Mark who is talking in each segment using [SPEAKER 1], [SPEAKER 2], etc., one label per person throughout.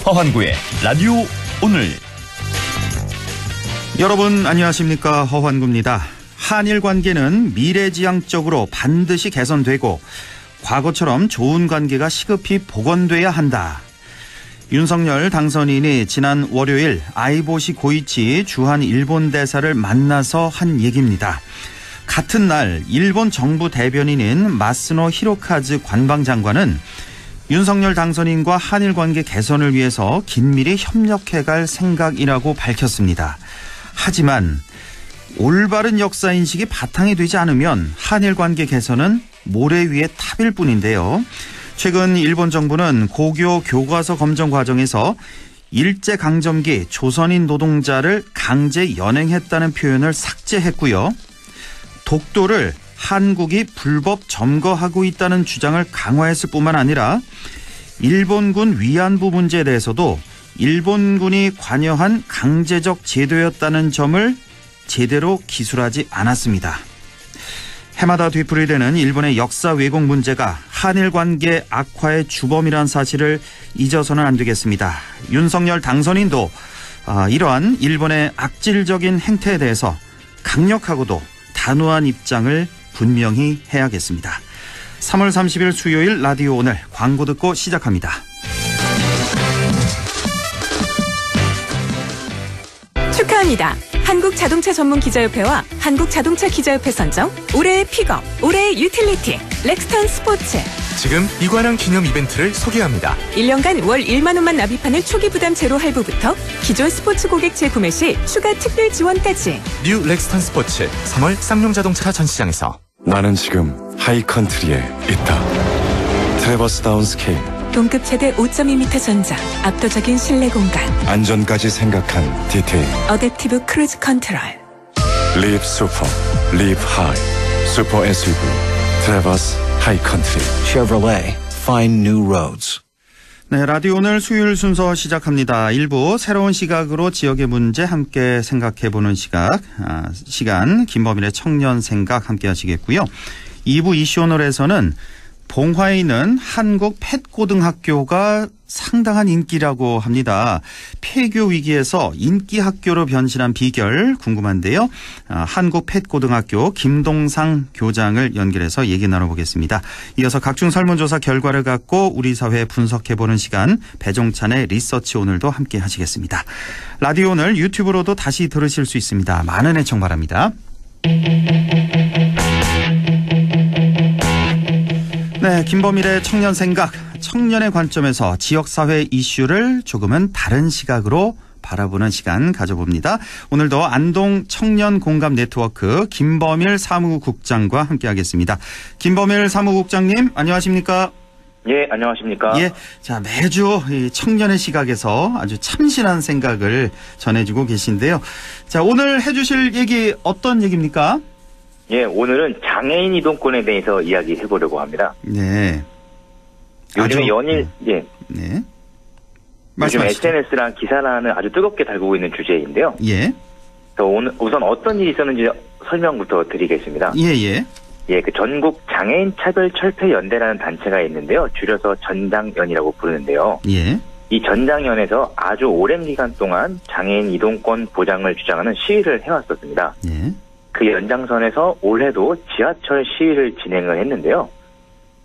[SPEAKER 1] 허환구의 라디오 오늘.
[SPEAKER 2] 여러분 안녕하십니까, 허환구입니다. 한일 관계는 미래지향적으로 반드시 개선되고 과거처럼 좋은 관계가 시급히 복원돼야 한다. 윤석열 당선인이 지난 월요일 아이보시 고이치 주한 일본 대사를 만나서 한 얘기입니다. 같은 날 일본 정부 대변인인 마스노 히로카즈 관방장관은 윤석열 당선인과 한일 관계 개선을 위해서 긴밀히 협력해갈 생각이라고 밝혔습니다. 하지만 올바른 역사인식이 바탕이 되지 않으면 한일 관계 개선은 모래 위의 탑일 뿐인데요. 최근 일본 정부는 고교 교과서 검정 과정에서 일제강점기 조선인 노동자를 강제 연행했다는 표현을 삭제했고요. 독도를 한국이 불법 점거하고 있다는 주장을 강화했을 뿐만 아니라 일본군 위안부 문제에 대해서도 일본군이 관여한 강제적 제도였다는 점을 제대로 기술하지 않았습니다. 해마다 되풀이되는 일본의 역사 왜곡 문제가 한일 관계 악화의 주범이란 사실을 잊어서는 안 되겠습니다. 윤석열 당선인도 이러한 일본의 악질적인 행태에 대해서 강력하고도 단호한 입장을 분명히 해야겠습니다. 3월 30일 수요일 라디오 오늘 광고 듣고 시작합니다.
[SPEAKER 3] 축하합니다. 한국자동차 전문기자협회와 한국자동차기자협회 선정 올해의 픽업, 올해의 유틸리티 렉스턴 스포츠.
[SPEAKER 4] 지금 이관왕 기념 이벤트를 소개합니다.
[SPEAKER 3] 1년간 월 1만 원만 납입하는 초기 부담 제로 할부부터 기존 스포츠 고객 재구매 시 추가 특별 지원까지.
[SPEAKER 4] 뉴 렉스턴 스포츠 3월 쌍용자동차 전시장에서.
[SPEAKER 5] 나는 지금 하이컨트리에 있다. 트래버스 다운 스케일.
[SPEAKER 3] 동급 최대 5.2m 전장, 압도적인 실내 공간,
[SPEAKER 5] 안전까지 생각한 디테일.
[SPEAKER 3] 어댑티브 크루즈 컨트롤.
[SPEAKER 5] 리브 슈퍼, 리브 하이. 슈퍼 SUV 트래버스 하이컨트리.
[SPEAKER 6] Chevrolet, find new roads.
[SPEAKER 2] 네, 라디오 오늘 수요일 순서 시작합니다. 1부 새로운 시각으로 지역의 문제 함께 생각해보는 시간 김범일의 청년 생각 함께 하시겠고요. 2부 이슈 오늘에서는 봉화에 있는 한국 펫고등학교가 상당한 인기라고 합니다. 폐교 위기에서 인기 학교로 변신한 비결 궁금한데요. 한국 펫고등학교 김동상 교장을 연결해서 얘기 나눠보겠습니다. 이어서 각종 설문조사 결과를 갖고 우리 사회 분석해보는 시간 배종찬의 리서치 오늘도 함께 하시겠습니다. 라디오 오늘 유튜브로도 다시 들으실 수 있습니다. 많은 애청 바랍니다. 네, 김범일의 청년 생각, 청년의 관점에서 지역사회 이슈를 조금은 다른 시각으로 바라보는 시간 가져봅니다. 오늘도 안동 청년 공감 네트워크 김범일 사무국장과 함께하겠습니다. 김범일 사무국장님, 안녕하십니까?
[SPEAKER 7] 예, 안녕하십니까?
[SPEAKER 2] 예, 자, 매주 이 청년의 시각에서 아주 참신한 생각을 전해주고 계신데요. 자, 오늘 해주실 얘기 어떤 얘기입니까?
[SPEAKER 7] 예, 오늘은 장애인 이동권에 대해서 이야기해보려고 합니다.
[SPEAKER 2] 네.
[SPEAKER 7] 요즘 예.
[SPEAKER 2] 네.
[SPEAKER 7] 요즘
[SPEAKER 2] 말씀하시죠.
[SPEAKER 7] SNS랑 기사란을 아주 뜨겁게 달구고 있는 주제인데요.
[SPEAKER 2] 예.
[SPEAKER 7] 우선 어떤 일이 있었는지 설명부터 드리겠습니다.
[SPEAKER 2] 예.
[SPEAKER 7] 예, 그 전국 장애인 차별 철폐 연대라는 단체가 있는데요. 줄여서 전장연이라고 부르는데요.
[SPEAKER 2] 예.
[SPEAKER 7] 이 전장연에서 아주 오랜 기간 동안 장애인 이동권 보장을 주장하는 시위를 해왔었습니다.
[SPEAKER 2] 예.
[SPEAKER 7] 그 연장선에서 올해도 지하철 시위를 진행을 했는데요.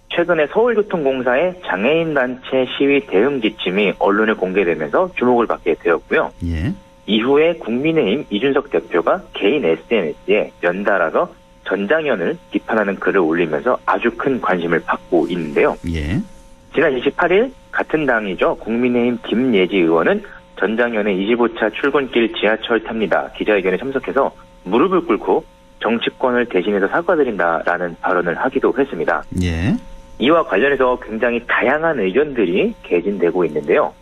[SPEAKER 7] 최근에 서울교통공사의 장애인 단체 시위 대응 지침이 언론에 공개되면서 주목을 받게 되었고요.
[SPEAKER 2] 예.
[SPEAKER 7] 이후에 국민의힘 이준석 대표가 개인 SNS에 연달아서 전장연을 비판하는 글을 올리면서 아주 큰 관심을 받고 있는데요.
[SPEAKER 2] 예.
[SPEAKER 7] 지난 28일 같은 당이죠. 국민의힘 김예지 의원은 전장연의 25차 출근길 지하철 탑니다. 기자회견에 참석해서 무릎을 꿇고 정치권을 대신해서 사과드린다라는 발언을 하기도 했습니다.
[SPEAKER 2] 예.
[SPEAKER 7] 이와 관련해서 굉장히 다양한 의견들이 개진되고 있는데요.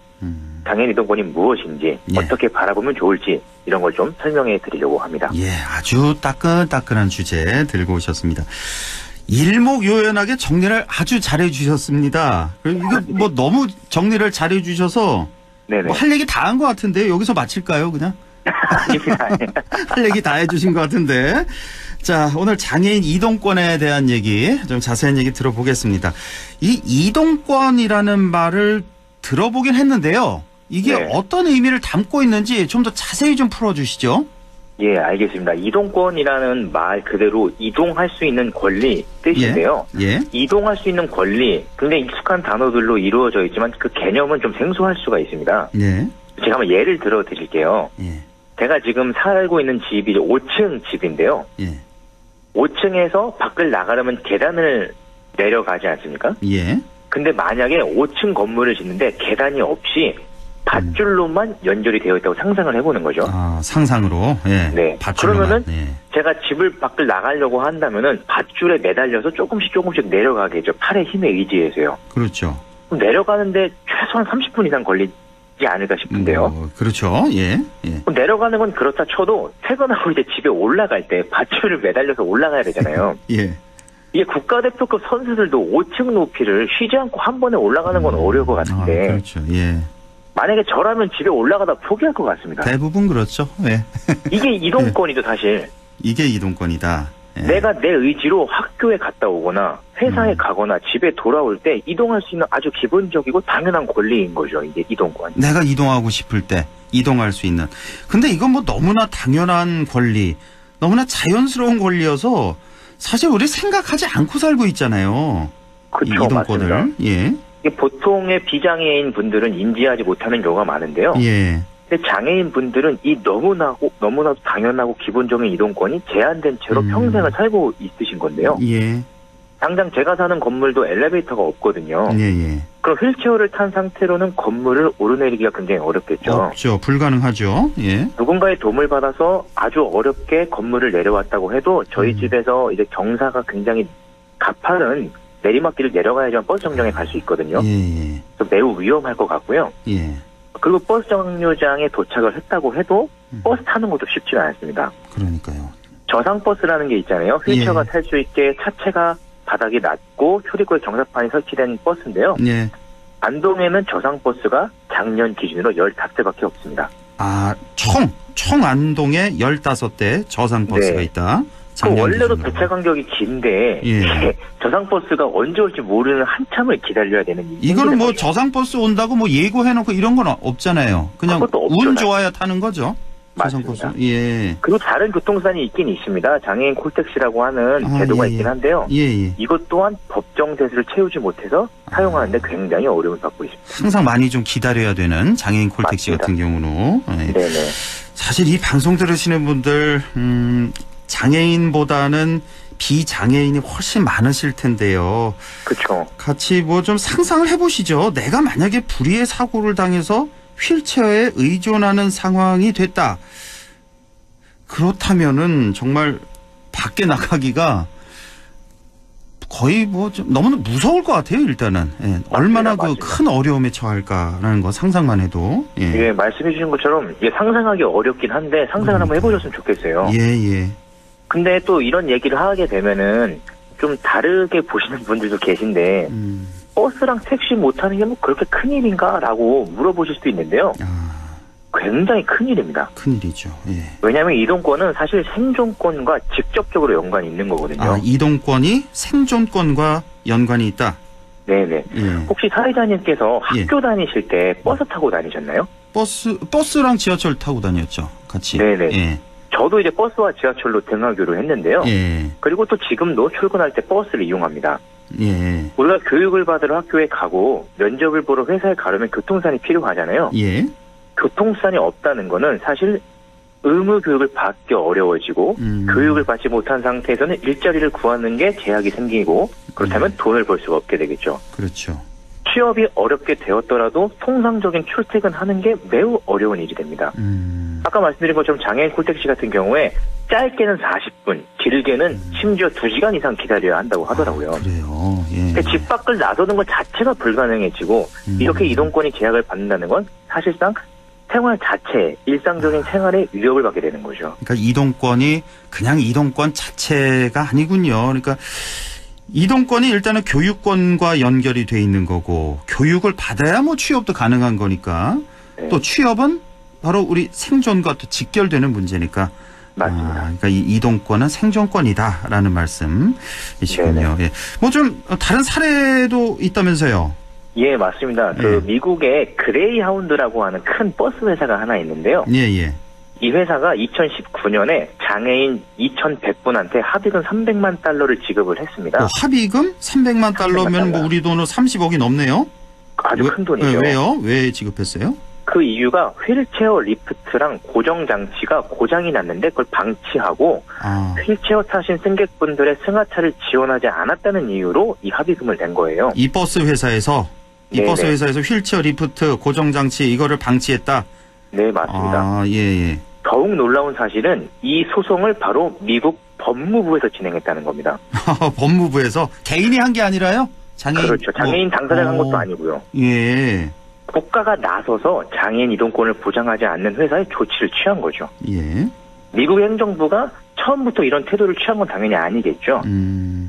[SPEAKER 7] 장애인 이동권이 무엇인지
[SPEAKER 2] 예.
[SPEAKER 7] 어떻게 바라보면 좋을지 이런 걸 좀 설명해 드리려고 합니다.
[SPEAKER 2] 예, 아주 따끈따끈한 주제 들고 오셨습니다. 일목요연하게 정리를 아주 잘해 주셨습니다. 이거 뭐 너무 정리를 잘해 주셔서
[SPEAKER 7] 네네.
[SPEAKER 2] 뭐 할 얘기 다 한 것 같은데 여기서 마칠까요, 그냥? 할 얘기 다 해주신 것 같은데. 자, 오늘 장애인 이동권에 대한 얘기, 좀 자세한 얘기 들어보겠습니다. 이 이동권이라는 말을 들어보긴 했는데요. 이게
[SPEAKER 7] 네.
[SPEAKER 2] 어떤 의미를 담고 있는지 좀 더 자세히 좀 풀어주시죠.
[SPEAKER 7] 예, 알겠습니다. 이동권이라는 말 그대로 이동할 수 있는 권리 뜻인데요.
[SPEAKER 2] 예.
[SPEAKER 7] 이동할 수 있는 권리, 굉장히 익숙한 단어들로 이루어져 있지만 그 개념은 좀 생소할 수가 있습니다.
[SPEAKER 2] 예.
[SPEAKER 7] 제가 한번 예를 들어 드릴게요.
[SPEAKER 2] 예.
[SPEAKER 7] 제가 지금 살고 있는 집이 5층 집인데요.
[SPEAKER 2] 예.
[SPEAKER 7] 5층에서 밖을 나가려면 계단을 내려가지 않습니까?
[SPEAKER 2] 예.
[SPEAKER 7] 근데 만약에 5층 건물을 짓는데 계단이 없이 밧줄로만 연결이 되어 있다고 상상을 해보는 거죠.
[SPEAKER 2] 아, 상상으로. 예.
[SPEAKER 7] 네.
[SPEAKER 2] 밧줄로만.
[SPEAKER 7] 그러면은
[SPEAKER 2] 예.
[SPEAKER 7] 제가 집을 밖을 나가려고 한다면은 밧줄에 매달려서 조금씩 내려가겠죠. 팔의 힘에 의지해서요.
[SPEAKER 2] 그렇죠.
[SPEAKER 7] 그럼 내려가는데 최소한 30분 이상 걸리지 않을까 싶은데요.
[SPEAKER 2] 그렇죠. 예. 예.
[SPEAKER 7] 그럼 내려가는 건 그렇다 쳐도 퇴근하고 이제 집에 올라갈 때 밧줄을 매달려서 올라가야 되잖아요.
[SPEAKER 2] 예.
[SPEAKER 7] 이게 국가대표급 선수들도 5층 높이를 쉬지 않고 한 번에 올라가는 건 어려울 것 같은데
[SPEAKER 2] 그렇죠. 예.
[SPEAKER 7] 만약에 저라면 집에 올라가다 포기할 것 같습니다.
[SPEAKER 2] 대부분 그렇죠. 예.
[SPEAKER 7] 이게 이동권이죠, 사실.
[SPEAKER 2] 이게 이동권이다. 예.
[SPEAKER 7] 내가 내 의지로 학교에 갔다 오거나 회사에 가거나 집에 돌아올 때 이동할 수 있는 아주 기본적이고 당연한 권리인 거죠. 이게 이동권.
[SPEAKER 2] 내가 이동하고 싶을 때 이동할 수 있는. 근데 이건 뭐 너무나 당연한 권리, 너무나 자연스러운 권리여서 사실 우리 생각하지 않고 살고 있잖아요.
[SPEAKER 7] 그렇죠,
[SPEAKER 2] 이 이동권을.
[SPEAKER 7] 맞습니다.
[SPEAKER 2] 예.
[SPEAKER 7] 이게 보통의 비장애인 분들은 인지하지 못하는 경우가 많은데요.
[SPEAKER 2] 예.
[SPEAKER 7] 근데 장애인 분들은 이 너무나도 당연하고 기본적인 이동권이 제한된 채로 평생을 살고 있으신 건데요.
[SPEAKER 2] 예.
[SPEAKER 7] 당장 제가 사는 건물도 엘리베이터가 없거든요.
[SPEAKER 2] 예, 예.
[SPEAKER 7] 그럼 휠체어를 탄 상태로는 건물을 오르내리기가 굉장히 어렵겠죠.
[SPEAKER 2] 없죠. 불가능하죠. 예.
[SPEAKER 7] 누군가의 도움을 받아서 아주 어렵게 건물을 내려왔다고 해도 저희 집에서 이제 경사가 굉장히 가파른 내리막길을 내려가야지만 버스 정류장에 갈 수 있거든요.
[SPEAKER 2] 예, 예.
[SPEAKER 7] 그래서 매우 위험할 것 같고요.
[SPEAKER 2] 예.
[SPEAKER 7] 그리고 버스 정류장에 도착을 했다고 해도 버스 타는 것도 쉽지가 않습니다.
[SPEAKER 2] 그러니까요.
[SPEAKER 7] 저상버스라는 게 있잖아요. 휠체어가 탈 수 있게 차체가 바닥이 낮고 출입구에 경사판이 설치된 버스인데요.
[SPEAKER 2] 예.
[SPEAKER 7] 안동에는 저상버스가 작년 기준으로 15대밖에 없습니다.
[SPEAKER 2] 아, 총 안동에 15대 저상버스가
[SPEAKER 7] 네.
[SPEAKER 2] 있다.
[SPEAKER 7] 원래도
[SPEAKER 2] 기준으로.
[SPEAKER 7] 배차 간격이 긴데
[SPEAKER 2] 예.
[SPEAKER 7] 저상버스가 언제 올지 모르는 한참을 기다려야 되는
[SPEAKER 2] 이거는 뭐
[SPEAKER 7] 거죠.
[SPEAKER 2] 저상버스 온다고 뭐 예고해놓고 이런 건 없잖아요. 그냥
[SPEAKER 7] 그것도 없죠,
[SPEAKER 2] 운 좋아야 타는 거죠.
[SPEAKER 7] 맞습니다.
[SPEAKER 2] 저상버스. 예.
[SPEAKER 7] 그리고 다른 교통수단이 있긴 있습니다. 장애인 콜택시라고 하는 제도가 있긴 한데요.
[SPEAKER 2] 예, 예.
[SPEAKER 7] 이것 또한 법정 대수를 채우지 못해서 사용하는데 굉장히 어려움을 받고 있습니다.
[SPEAKER 2] 항상 많이 좀 기다려야 되는 장애인 콜택시
[SPEAKER 7] 맞습니다.
[SPEAKER 2] 같은 경우는. 예.
[SPEAKER 7] 네네.
[SPEAKER 2] 사실 이 방송 들으시는 분들 장애인보다는 비장애인이 훨씬 많으실 텐데요.
[SPEAKER 7] 그렇죠.
[SPEAKER 2] 같이 뭐 좀 상상을 해보시죠. 내가 만약에 불의의 사고를 당해서 휠체어에 의존하는 상황이 됐다. 그렇다면은 정말 밖에 나가기가 거의 뭐 좀 너무 무서울 것 같아요. 일단은 얼마나 그
[SPEAKER 7] 맞습니다.
[SPEAKER 2] 큰 어려움에 처할까라는 거 상상만 해도.
[SPEAKER 7] 예, 말씀해 주신 것처럼 이게 상상하기 어렵긴 한데 상상을 한번 해보셨으면 좋겠어요.
[SPEAKER 2] 예.
[SPEAKER 7] 근데 또 이런 얘기를 하게 되면은 좀 다르게 보시는 분들도 계신데 버스랑 택시 못하는 게 뭐 그렇게 큰일인가라고 물어보실 수도 있는데요. 굉장히 큰일입니다.
[SPEAKER 2] 큰일이죠. 예.
[SPEAKER 7] 왜냐하면 이동권은 사실 생존권과 직접적으로 연관이 있는 거거든요.
[SPEAKER 2] 아, 이동권이 생존권과 연관이 있다.
[SPEAKER 7] 네네.
[SPEAKER 2] 예.
[SPEAKER 7] 혹시 사회자님께서
[SPEAKER 2] 예.
[SPEAKER 7] 학교 다니실 때 버스 타고 다니셨나요?
[SPEAKER 2] 버스랑 지하철 타고 다녔죠. 같이.
[SPEAKER 7] 네네.
[SPEAKER 2] 예.
[SPEAKER 7] 저도 이제 버스와 지하철로 등하교를 했는데요.
[SPEAKER 2] 예.
[SPEAKER 7] 그리고 또 지금도 출근할 때 버스를 이용합니다.
[SPEAKER 2] 예.
[SPEAKER 7] 우리가 교육을 받으러 학교에 가고 면접을 보러 회사에 가려면 교통수단이 필요하잖아요.
[SPEAKER 2] 예.
[SPEAKER 7] 교통수단이 없다는 거는 사실 의무 교육을 받기 어려워지고 교육을 받지 못한 상태에서는 일자리를 구하는 게 제약이 생기고 그렇다면 돈을 벌 수가 없게 되겠죠.
[SPEAKER 2] 그렇죠.
[SPEAKER 7] 취업이 어렵게 되었더라도 통상적인 출퇴근하는 게 매우 어려운 일이 됩니다. 아까 말씀드린 것처럼 장애인 콜택시 같은 경우에 짧게는 40분, 길게는 심지어 2시간 이상 기다려야 한다고 하더라고요.
[SPEAKER 2] 그래요. 예.
[SPEAKER 7] 그러니까 집 밖을 나서는 것 자체가 불가능해지고 이렇게 이동권이 제약을 받는다는 건 사실상 생활 자체, 일상적인 생활에 위협을 받게 되는 거죠.
[SPEAKER 2] 그러니까 이동권이 그냥 이동권 자체가 아니군요. 그러니까 이동권이 일단은 교육권과 연결이 돼 있는 거고 교육을 받아야 뭐 취업도 가능한 거니까
[SPEAKER 7] 네.
[SPEAKER 2] 또 취업은 바로 우리 생존과 또 직결되는 문제니까
[SPEAKER 7] 맞습니다.
[SPEAKER 2] 그러니까 이 이동권은 생존권이다라는 말씀이시군요. 예. 뭐 좀 다른 사례도 있다면서요?
[SPEAKER 7] 예, 맞습니다. 그 미국의 그레이하운드라고 하는 큰 버스 회사가 하나 있는데요.
[SPEAKER 2] 예, 예.
[SPEAKER 7] 이 회사가 2019년에 장애인 2,100분한테 합의금 300만 달러를 지급을 했습니다.
[SPEAKER 2] 합의금 300만 달러면 뭐 우리 돈으로 30억이 넘네요.
[SPEAKER 7] 아주 큰 돈이죠.
[SPEAKER 2] 왜요? 왜 지급했어요?
[SPEAKER 7] 그 이유가 휠체어 리프트랑 고정 장치가 고장이 났는데 그걸 방치하고 휠체어 타신 승객분들의 승하차를 지원하지 않았다는 이유로 이 합의금을 낸 거예요.
[SPEAKER 2] 이 버스 회사에서 버스 회사에서 휠체어 리프트 고정 장치 이거를 방치했다.
[SPEAKER 7] 네, 맞습니다.
[SPEAKER 2] 예.
[SPEAKER 7] 더욱 놀라운 사실은 이 소송을 바로 미국 법무부에서 진행했다는 겁니다.
[SPEAKER 2] 법무부에서 개인이 한 게 아니라요? 장애인.
[SPEAKER 7] 그렇죠. 장애인 당사자가 한 것도 아니고요.
[SPEAKER 2] 예.
[SPEAKER 7] 국가가 나서서 장애인 이동권을 보장하지 않는 회사에 조치를 취한 거죠.
[SPEAKER 2] 예.
[SPEAKER 7] 미국 행정부가 처음부터 이런 태도를 취한 건 당연히 아니겠죠.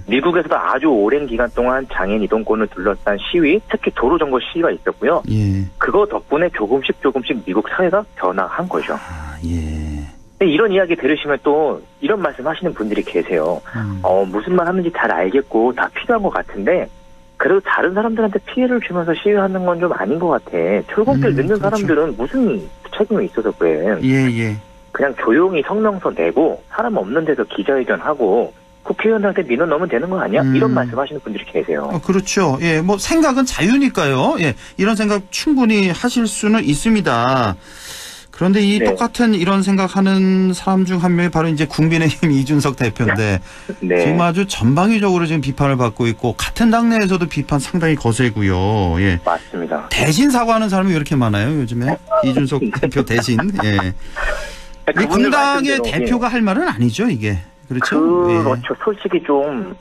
[SPEAKER 7] 미국에서도 아주 오랜 기간 동안 장애인 이동권을 둘러싼 시위, 특히 도로점거 시위가 있었고요.
[SPEAKER 2] 예.
[SPEAKER 7] 그거 덕분에 조금씩 미국 사회가 변화한 거죠.
[SPEAKER 2] 예.
[SPEAKER 7] 이런 이야기 들으시면 또 이런 말씀 하시는 분들이 계세요. 무슨 말 하는지 잘 알겠고 다 필요한 것 같은데 그래도 다른 사람들한테 피해를 주면서 시위하는 건 좀 아닌 것 같아. 출근길 늦는
[SPEAKER 2] 그렇죠.
[SPEAKER 7] 사람들은 무슨 책임이 있어서 그래.
[SPEAKER 2] 예.
[SPEAKER 7] 그냥 조용히 성명서 내고 사람 없는 데서 기자회견하고 국회의원들한테 민원 넣으면 되는 거 아니야? 이런 말씀하시는 분들이 계세요.
[SPEAKER 2] 그렇죠. 예, 뭐 생각은 자유니까요. 예, 이런 생각 충분히 하실 수는 있습니다. 그런데 이 똑같은 이런 생각하는 사람 중 한 명이 바로 이제 국민의힘 이준석 대표인데 지금 아주 전방위적으로 지금 비판을 받고 있고 같은 당내에서도 비판 상당히 거세고요. 예,
[SPEAKER 7] 맞습니다.
[SPEAKER 2] 대신 사과하는 사람이 왜 이렇게 많아요 요즘에? 이준석 대표 대신. 예. 이 공당의 대표가 할 말은 아니죠 이게. 그렇죠.
[SPEAKER 7] 그렇죠. 솔직히 좀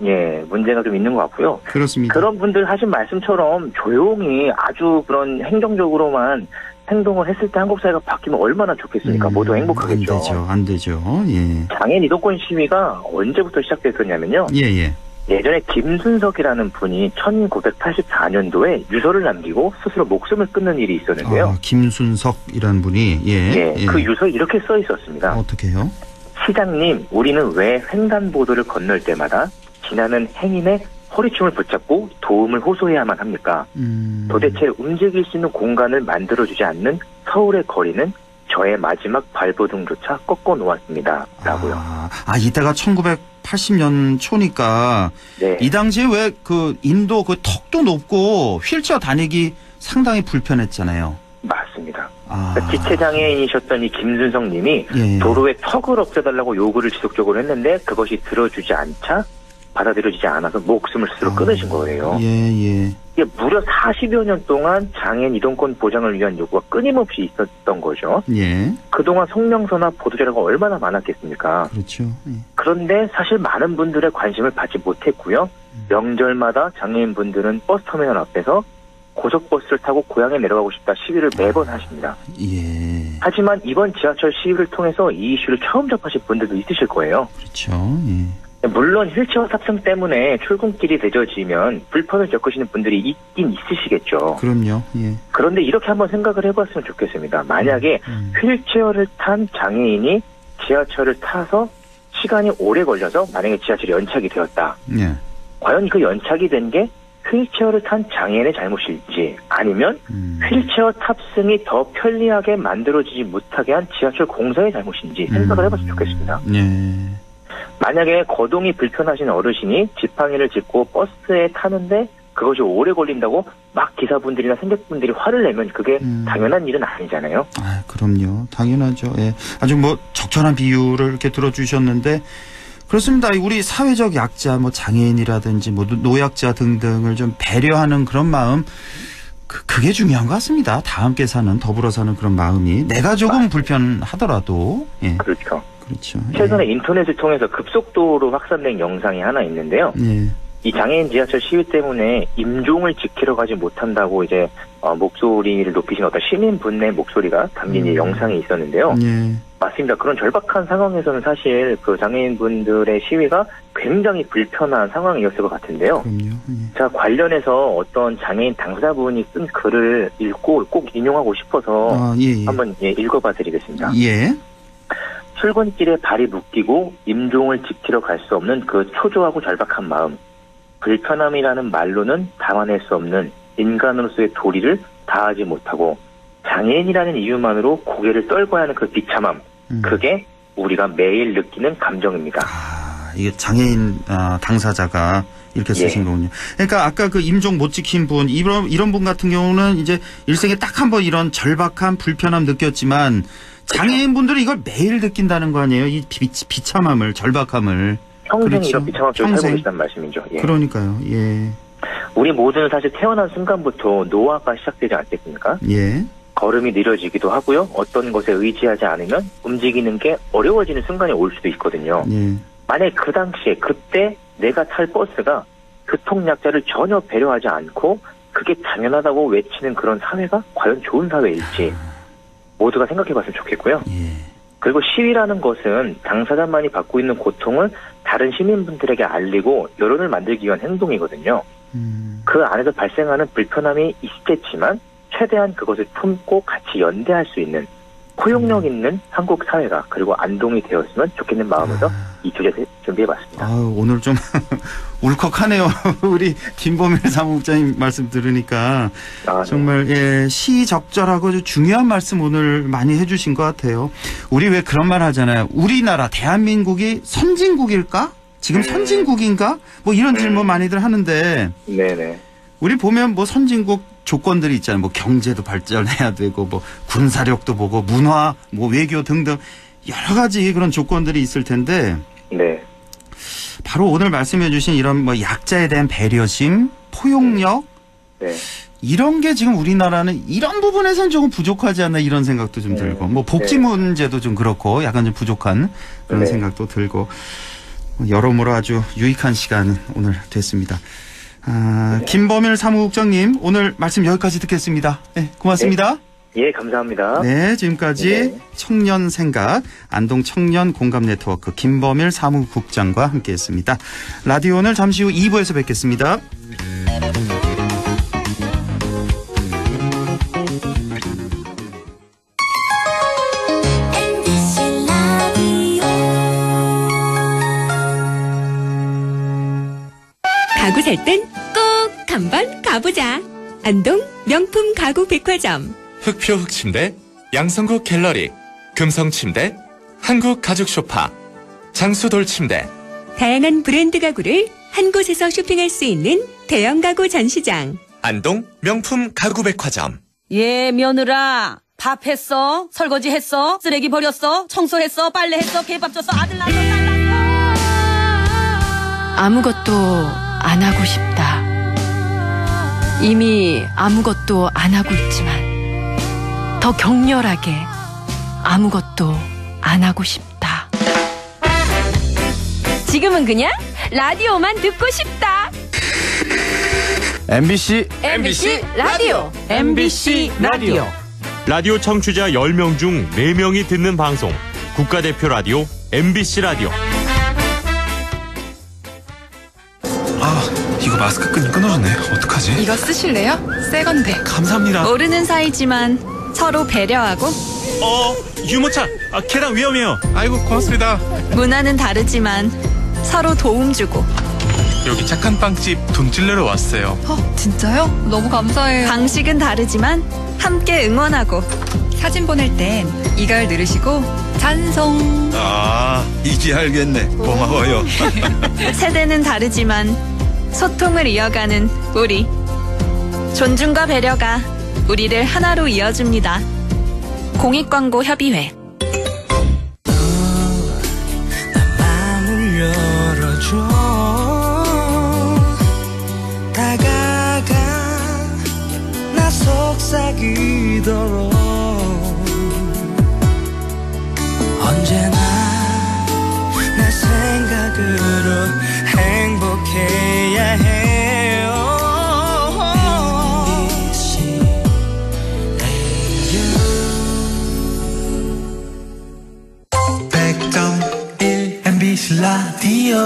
[SPEAKER 7] 문제가 좀 있는 것 같고요.
[SPEAKER 2] 그렇습니다.
[SPEAKER 7] 그런 분들 하신 말씀처럼 조용히 아주 그런 행정적으로만 행동을 했을 때 한국 사회가 바뀌면 얼마나 좋겠습니까? 모두 행복하겠죠.
[SPEAKER 2] 안 되죠. 예.
[SPEAKER 7] 장애인 이동권 시위가 언제부터 시작됐었냐면요.
[SPEAKER 2] 예.
[SPEAKER 7] 예전에 김순석이라는 분이 1984년도에 유서를 남기고 스스로 목숨을 끊는 일이 있었는데요.
[SPEAKER 2] 김순석이라는 분이
[SPEAKER 7] 그 유서에 이렇게 써 있었습니다.
[SPEAKER 2] 어떻게 해요?
[SPEAKER 7] 시장님, 우리는 왜 횡단보도를 건널 때마다 지나는 행인의 허리춤을 붙잡고 도움을 호소해야만 합니까? 도대체 움직일 수 있는 공간을 만들어주지 않는 서울의 거리는 저의 마지막 발버둥조차 꺾어 놓았습니다. 라고요.
[SPEAKER 2] 이때가 1980년 초니까 이 당시에 왜 그 인도 그 턱도 높고 휠체어 다니기 상당히 불편했잖아요.
[SPEAKER 7] 맞습니다. 지체장애인이셨던 이 김순석 님이 도로에 턱을 없애달라고 요구를 지속적으로 했는데 그것이 들어주지 않자 받아들여지지 않아서 목숨을 스스로 끊으신 거예요. 이게 무려 40여 년 동안 장애인 이동권 보장을 위한 요구가 끊임없이 있었던 거죠. 그동안 성명서나 보도자료가 얼마나 많았겠습니까?
[SPEAKER 2] 그렇죠.
[SPEAKER 7] 그런데 사실 많은 분들의 관심을 받지 못했고요. 명절마다 장애인분들은 버스터미널 앞에서 고속버스를 타고 고향에 내려가고 싶다 시위를 매번 하십니다. 하지만 이번 지하철 시위를 통해서 이 이슈를 처음 접하실 분들도 있으실 거예요.
[SPEAKER 2] 그렇죠.
[SPEAKER 7] 물론 휠체어 탑승 때문에 출근길이 늦어지면 불편을 겪으시는 분들이 있긴 있으시겠죠.
[SPEAKER 2] 그럼요.
[SPEAKER 7] 그런데 이렇게 한번 생각을 해봤으면 좋겠습니다. 만약에 휠체어를 탄 장애인이 지하철을 타서 시간이 오래 걸려서 만약에 지하철이 연착이 되었다. 과연 그 연착이 된 게 휠체어를 탄 장애인의 잘못일지 아니면 휠체어 탑승이 더 편리하게 만들어지지 못하게 한 지하철 공사의 잘못인지 생각을 해봤으면 좋겠습니다. 만약에 거동이 불편하신 어르신이 지팡이를 짚고 버스에 타는데 그것이 오래 걸린다고 막 기사분들이나 승객분들이 화를 내면 그게 당연한 일은 아니잖아요.
[SPEAKER 2] 그럼요. 당연하죠. 아주 뭐 적절한 비유를 이렇게 들어주셨는데 그렇습니다. 우리 사회적 약자, 뭐 장애인이라든지 뭐 노약자 등등을 좀 배려하는 그런 마음, 그게 중요한 것 같습니다. 다 함께 사는, 더불어 사는 그런 마음이 내가 조금 불편하더라도.
[SPEAKER 7] 그렇죠.
[SPEAKER 2] 그렇죠.
[SPEAKER 7] 최근에 인터넷을 통해서 급속도로 확산된 영상이 하나 있는데요. 이 장애인 지하철 시위 때문에 임종을 지키러 가지 못한다고 이제 목소리를 높이신 어떤 시민분의 목소리가 담긴 이 영상이 있었는데요. 맞습니다. 그런 절박한 상황에서는 사실 그 장애인분들의 시위가 굉장히 불편한 상황이었을 것 같은데요. 자, 관련해서 어떤 장애인 당사자분이 쓴 글을 읽고 꼭 인용하고 싶어서 한번 읽어봐 드리겠습니다. 출근길에 발이 묶이고 임종을 지키러 갈 수 없는 그 초조하고 절박한 마음, 불편함이라는 말로는 담아낼 수 없는 인간으로서의 도리를 다하지 못하고 장애인이라는 이유만으로 고개를 떨궈야 하는 그 비참함, 그게 우리가 매일 느끼는 감정입니다.
[SPEAKER 2] 이게 장애인 당사자가 이렇게 쓰신 거군요. 그러니까 아까 그 임종 못 지킨 분, 이런 분 같은 경우는 이제 일생에 딱 한 번 이런 절박함, 불편함 느꼈지만 장애인 분들은 이걸 매일 느낀다는 거 아니에요? 이 비참함을, 절박함을.
[SPEAKER 7] 평생
[SPEAKER 2] 그렇죠.
[SPEAKER 7] 이런 비참함 속에 살고 계시다는 말씀이죠. 예.
[SPEAKER 2] 그러니까요. 예.
[SPEAKER 7] 우리 모두는 사실 태어난 순간부터 노화가 시작되지 않겠습니까?
[SPEAKER 2] 예.
[SPEAKER 7] 걸음이 느려지기도 하고요. 어떤 것에 의지하지 않으면 움직이는 게 어려워지는 순간이 올 수도 있거든요.
[SPEAKER 2] 예.
[SPEAKER 7] 만약 그 당시에 그때 내가 탈 버스가 교통약자를 전혀 배려하지 않고 그게 당연하다고 외치는 그런 사회가 과연 좋은 사회일지 모두가 생각해봤으면 좋겠고요.
[SPEAKER 2] 예.
[SPEAKER 7] 그리고 시위라는 것은 당사자만이 받고 있는 고통을 다른 시민분들에게 알리고 여론을 만들기 위한 행동이거든요. 그 안에서 발생하는 불편함이 있겠지만 최대한 그것을 품고 같이 연대할 수 있는 포용력 있는 한국 사회가 그리고 안동이 되었으면 좋겠는 마음에서 이 주제를 준비해봤습니다.
[SPEAKER 2] 오늘 좀 울컥하네요. 우리 김범일 사무국장님 말씀 들으니까
[SPEAKER 7] 네.
[SPEAKER 2] 정말 예, 시적절하고 아주 중요한 말씀 오늘 많이 해주신 것 같아요. 우리 왜 그런 말 하잖아요. 우리나라 대한민국이 선진국일까? 지금 선진국인가? 뭐 이런 질문 많이들 하는데
[SPEAKER 7] 네네.
[SPEAKER 2] 우리 보면 뭐 선진국 조건들이 있잖아요. 뭐 경제도 발전해야 되고 뭐 군사력도 보고 문화, 뭐 외교 등등 여러 가지 그런 조건들이 있을 텐데
[SPEAKER 7] 네.
[SPEAKER 2] 바로 오늘 말씀해 주신 이런 뭐 약자에 대한 배려심, 포용력
[SPEAKER 7] 네.
[SPEAKER 2] 이런 게 지금 우리나라는 이런 부분에서는 조금 부족하지 않나 이런 생각도 좀 들고 뭐 복지 문제도 좀 그렇고 약간 좀 부족한 그런
[SPEAKER 7] 네.
[SPEAKER 2] 생각도 들고 여러모로 아주 유익한 시간 오늘 됐습니다. 김범일 사무국장님 오늘 말씀 여기까지 듣겠습니다. 네, 고맙습니다.
[SPEAKER 7] 예, 감사합니다.
[SPEAKER 2] 네, 지금까지
[SPEAKER 7] 네.
[SPEAKER 2] 청년 생각 안동 청년 공감 네트워크 김범일 사무국장과 함께했습니다. 라디오는 잠시 후 2부에서 뵙겠습니다.
[SPEAKER 3] 가구 살 땐 꼭 한번 가보자. 안동 명품 가구 백화점.
[SPEAKER 4] 흑표 흑침대, 양성국 갤러리, 금성침대, 한국 가죽 소파, 장수돌 침대.
[SPEAKER 3] 다양한 브랜드 가구를 한 곳에서 쇼핑할 수 있는 대형 가구 전시장.
[SPEAKER 4] 안동 명품 가구 백화점.
[SPEAKER 8] 예, 며느라. 밥 했어? 설거지 했어? 쓰레기 버렸어? 청소했어? 빨래했어? 개밥 줬어? 아들 낳았어? 딸 낳았어?
[SPEAKER 9] 아무것도 안 하고 싶다. 이미 아무것도 안 하고 있지만 더 격렬하게 아무것도 안 하고 싶다.
[SPEAKER 8] 지금은 그냥 라디오만 듣고 싶다.
[SPEAKER 5] MBC
[SPEAKER 8] 라디오. MBC 라디오.
[SPEAKER 1] 라디오 청취자 10명 중 4명이 듣는 방송 국가대표 라디오 MBC 라디오.
[SPEAKER 5] 이거 마스크 끈이 끊어졌네. 어떡하지?
[SPEAKER 9] 이거 쓰실래요? 새 건데.
[SPEAKER 5] 감사합니다.
[SPEAKER 8] 모르는 사이지만 서로 배려하고
[SPEAKER 1] 유모차 계단 위험해요.
[SPEAKER 5] 아이고 고맙습니다.
[SPEAKER 8] 문화는 다르지만 서로 도움 주고
[SPEAKER 5] 여기 착한 빵집 돈 찔러러 왔어요.
[SPEAKER 9] 진짜요? 너무 감사해요.
[SPEAKER 8] 방식은 다르지만 함께 응원하고
[SPEAKER 9] 사진 보낼 땐 이걸 누르시고 찬송.
[SPEAKER 5] 이제 알겠네. 고마워요.
[SPEAKER 8] 세대는 다르지만 소통을 이어가는 우리. 존중과 배려가 우리를 하나로 이어줍니다. 공익광고협의회.
[SPEAKER 10] 마음을 열어줘. 다가가 나 속삭이도록. 언제나 내 생각으로 행복해야 해요. MBC 라디오 100.1 MBC 라디오.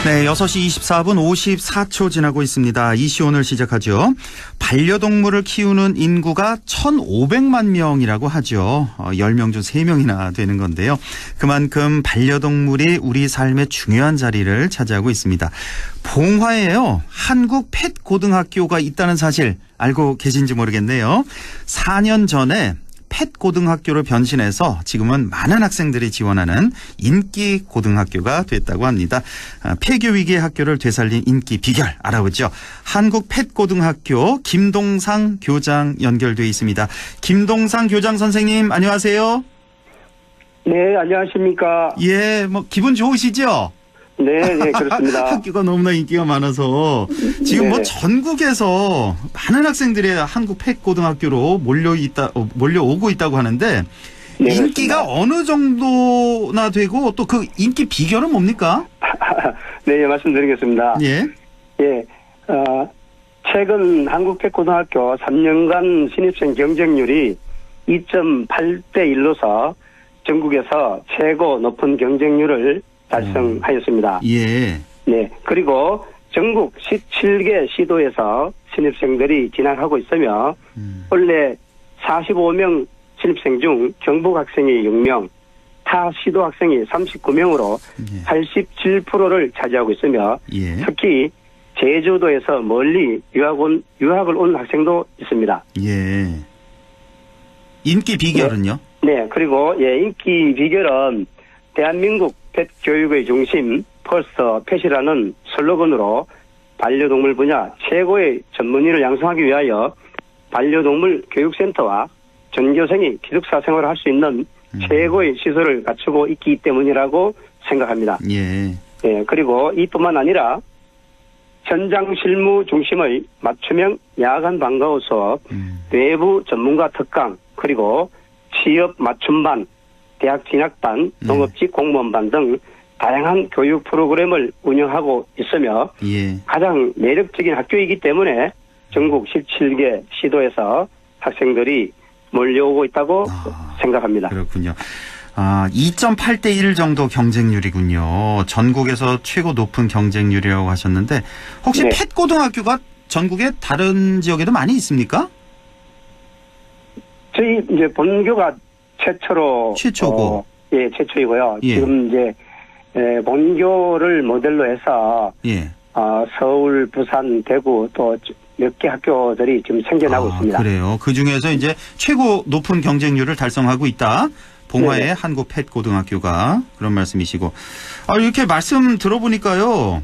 [SPEAKER 2] 네, 네, 6시 24분 54초 지나고 있습니다. 이슈 오늘 시작하죠. 반려동물을 키우는 인구가 1,500만 명이라고 하죠. 10명 중 3명이나 되는 건데요. 그만큼 반려동물이 우리 삶의 중요한 자리를 차지하고 있습니다. 봉화에요, 한국 펫 고등학교가 있다는 사실 알고 계신지 모르겠네요. 4년 전에 펫 고등학교로 변신해서 지금은 많은 학생들이 지원하는 인기 고등학교가 됐다고 합니다. 폐교 위기의 학교를 되살린 인기 비결 알아보죠. 한국 펫 고등학교 김동상 교장 연결돼 있습니다. 김동상 교장 선생님 안녕하세요.
[SPEAKER 11] 네, 안녕하십니까.
[SPEAKER 2] 예, 뭐 기분 좋으시죠?
[SPEAKER 11] 네, 그렇습니다.
[SPEAKER 2] 학교가 너무나 인기가 많아서 지금 뭐 전국에서 많은 학생들이 한국 펫 고등학교로 몰려오고 있다고 하는데 인기가 어느 정도나 되고 또 그 인기 비결은 뭡니까?
[SPEAKER 11] 네, 말씀드리겠습니다.
[SPEAKER 2] 예.
[SPEAKER 11] 예. 최근 한국 펫 고등학교 3년간 신입생 경쟁률이 2.8대 1로서 전국에서 최고 높은 경쟁률을 달성하였습니다.
[SPEAKER 2] 예.
[SPEAKER 11] 네. 그리고 전국 17개 시도에서 신입생들이 진학하고 있으며 원래 45명 신입생 중 경북 학생이 6명, 타 시도 학생이 39명으로 87%를 차지하고 있으며 특히 제주도에서 멀리 유학을 온 학생도 있습니다.
[SPEAKER 2] 예. 인기 비결은요?
[SPEAKER 11] 네. 그리고 인기 비결은 대한민국 펫 교육의 중심 퍼스트 펫이라는 슬로건으로 반려동물 분야 최고의 전문의를 양성하기 위하여 반려동물 교육센터와 전교생이 기숙사 생활을 할 수 있는 최고의 시설을 갖추고 있기 때문이라고 생각합니다.
[SPEAKER 2] 예.
[SPEAKER 11] 예, 그리고 이뿐만 아니라 현장 실무 중심의 맞춤형 야간 방과후 수업, 외부 전문가 특강, 그리고 취업 맞춤반, 대학 진학반, 농업직 공무원반 등 다양한 교육 프로그램을 운영하고 있으며 가장 매력적인 학교이기 때문에 전국 17개 시도에서 학생들이 몰려오고 있다고 생각합니다.
[SPEAKER 2] 그렇군요. 2.8대 1 정도 경쟁률이군요. 전국에서 최고 높은 경쟁률이라고 하셨는데 혹시 펫 고등학교가 전국의 다른 지역에도 많이 있습니까?
[SPEAKER 11] 저희 이제 본교가
[SPEAKER 2] 최초고.
[SPEAKER 11] 최초이고요. 지금 이제 본교를 모델로 해서 서울, 부산, 대구 또 몇 개 학교들이 지금 생겨나고 있습니다.
[SPEAKER 2] 그래요. 그 중에서 이제 최고 높은 경쟁률을 달성하고 있다. 봉화의 한국 펫 고등학교가 그런 말씀이시고. 이렇게 말씀 들어보니까요.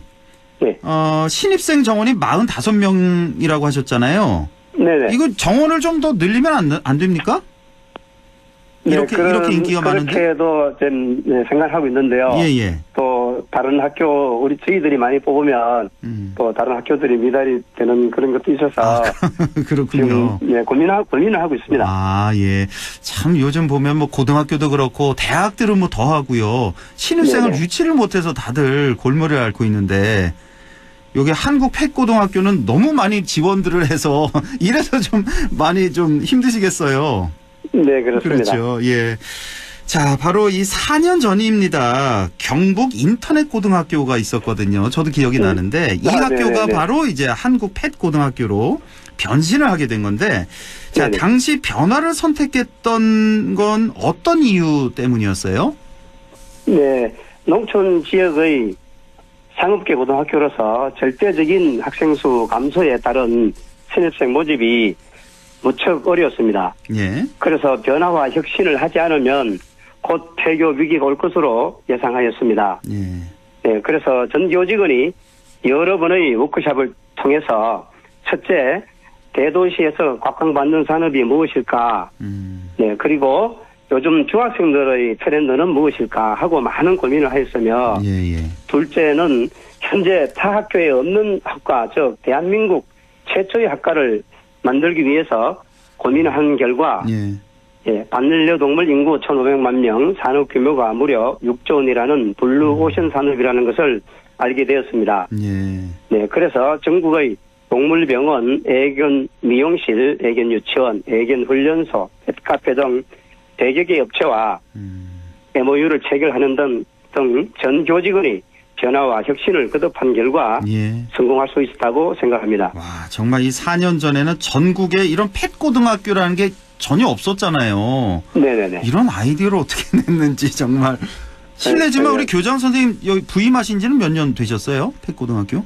[SPEAKER 2] 신입생 정원이 45명이라고 하셨잖아요.
[SPEAKER 11] 네네.
[SPEAKER 2] 이거 정원을 좀 더 늘리면 안 됩니까? 이렇게 인기가 많은데?
[SPEAKER 11] 그렇게도 좀 생각하고 있는데요. 또 다른 학교 저희들이 많이 뽑으면 또 다른 학교들이 미달이 되는 그런 것도 있어서
[SPEAKER 2] 그렇군요.
[SPEAKER 11] 지금 고민을 하고 있습니다.
[SPEAKER 2] 예. 참 요즘 보면 뭐 고등학교도 그렇고 대학들은 뭐 더 하고요. 신입생을 유치를 못해서 다들 골머리를 앓고 있는데 여기 한국 펫 고등학교는 너무 많이 지원들을 해서 이래서 좀 많이 좀 힘드시겠어요.
[SPEAKER 11] 네, 그렇습니다.
[SPEAKER 2] 그렇죠. 예. 자, 바로 이 4년 전입니다. 경북 인터넷 고등학교가 있었거든요. 저도 기억이 나는데 이 학교가 바로 이제 한국 펫 고등학교로 변신을 하게 된 건데 자, 당시 변화를 선택했던 건 어떤 이유 때문이었어요?
[SPEAKER 11] 네, 농촌 지역의 상업계 고등학교로서 절대적인 학생 수 감소에 따른 신입생 모집이 무척 어려웠습니다. 그래서 변화와 혁신을 하지 않으면 곧 폐교 위기가 올 것으로 예상하였습니다. 그래서 전 교직원이 여러 번의 워크숍을 통해서 첫째, 대도시에서 곽광받는 산업이 무엇일까? 그리고 요즘 중학생들의 트렌드는 무엇일까 하고 많은 고민을 하였으며 둘째는 현재 타 학교에 없는 학과, 즉 대한민국 최초의 학과를 만들기 위해서 고민을 한 결과 반려동물 인구 1,500만 명, 산업 규모가 무려 6조 원이라는 블루오션 산업이라는 것을 알게 되었습니다. 그래서 전국의 동물병원, 애견 미용실, 애견 유치원, 애견 훈련소, 펫카페 등 100여 개 업체와 MOU를 체결하는 등 전 교직원이 변화와 혁신을 거듭한 결과 성공할 수 있었다고 생각합니다.
[SPEAKER 2] 와, 정말 이 4년 전에는 전국에 이런 펫고등학교라는 게 전혀 없었잖아요.
[SPEAKER 11] 네네네.
[SPEAKER 2] 이런 아이디어를 어떻게 냈는지 정말 실례지만 우리 교장 선생님 여기 부임하신 지는 몇 년 되셨어요? 펫고등학교?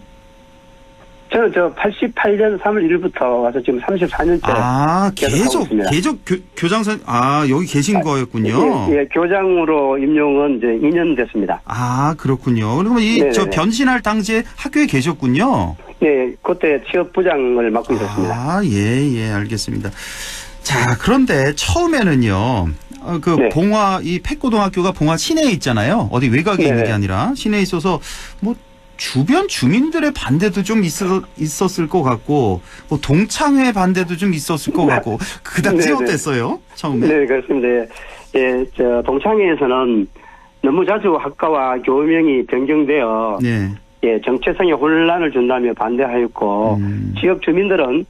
[SPEAKER 11] 저는 88년 3월 1일부터 와서 지금 34년째
[SPEAKER 2] 계속 교장 선생님 여기 계신 거였군요.
[SPEAKER 11] 예, 교장으로 임용은 이제 2년 됐습니다.
[SPEAKER 2] 그렇군요. 그러면 저 변신할 당시에 학교에 계셨군요.
[SPEAKER 11] 네, 그때 취업부장을 맡고 있었습니다.
[SPEAKER 2] 예, 알겠습니다. 자, 그런데 처음에는요. 봉화 이 펫고등학교가 봉화 시내에 있잖아요. 어디 외곽에 있는 게 아니라 시내에 있어서 뭐 주변 주민들의 반대도 좀 있었을 것 같고, 뭐 동창회 반대도 좀 있었을 것 같고, 그 당시 어땠어요? 처음에?
[SPEAKER 11] 네, 그렇습니다. 예, 동창회에서는 너무 자주 학과와 교명이 변경되어, 정체성에 혼란을 준다며 반대하였고, 지역 주민들은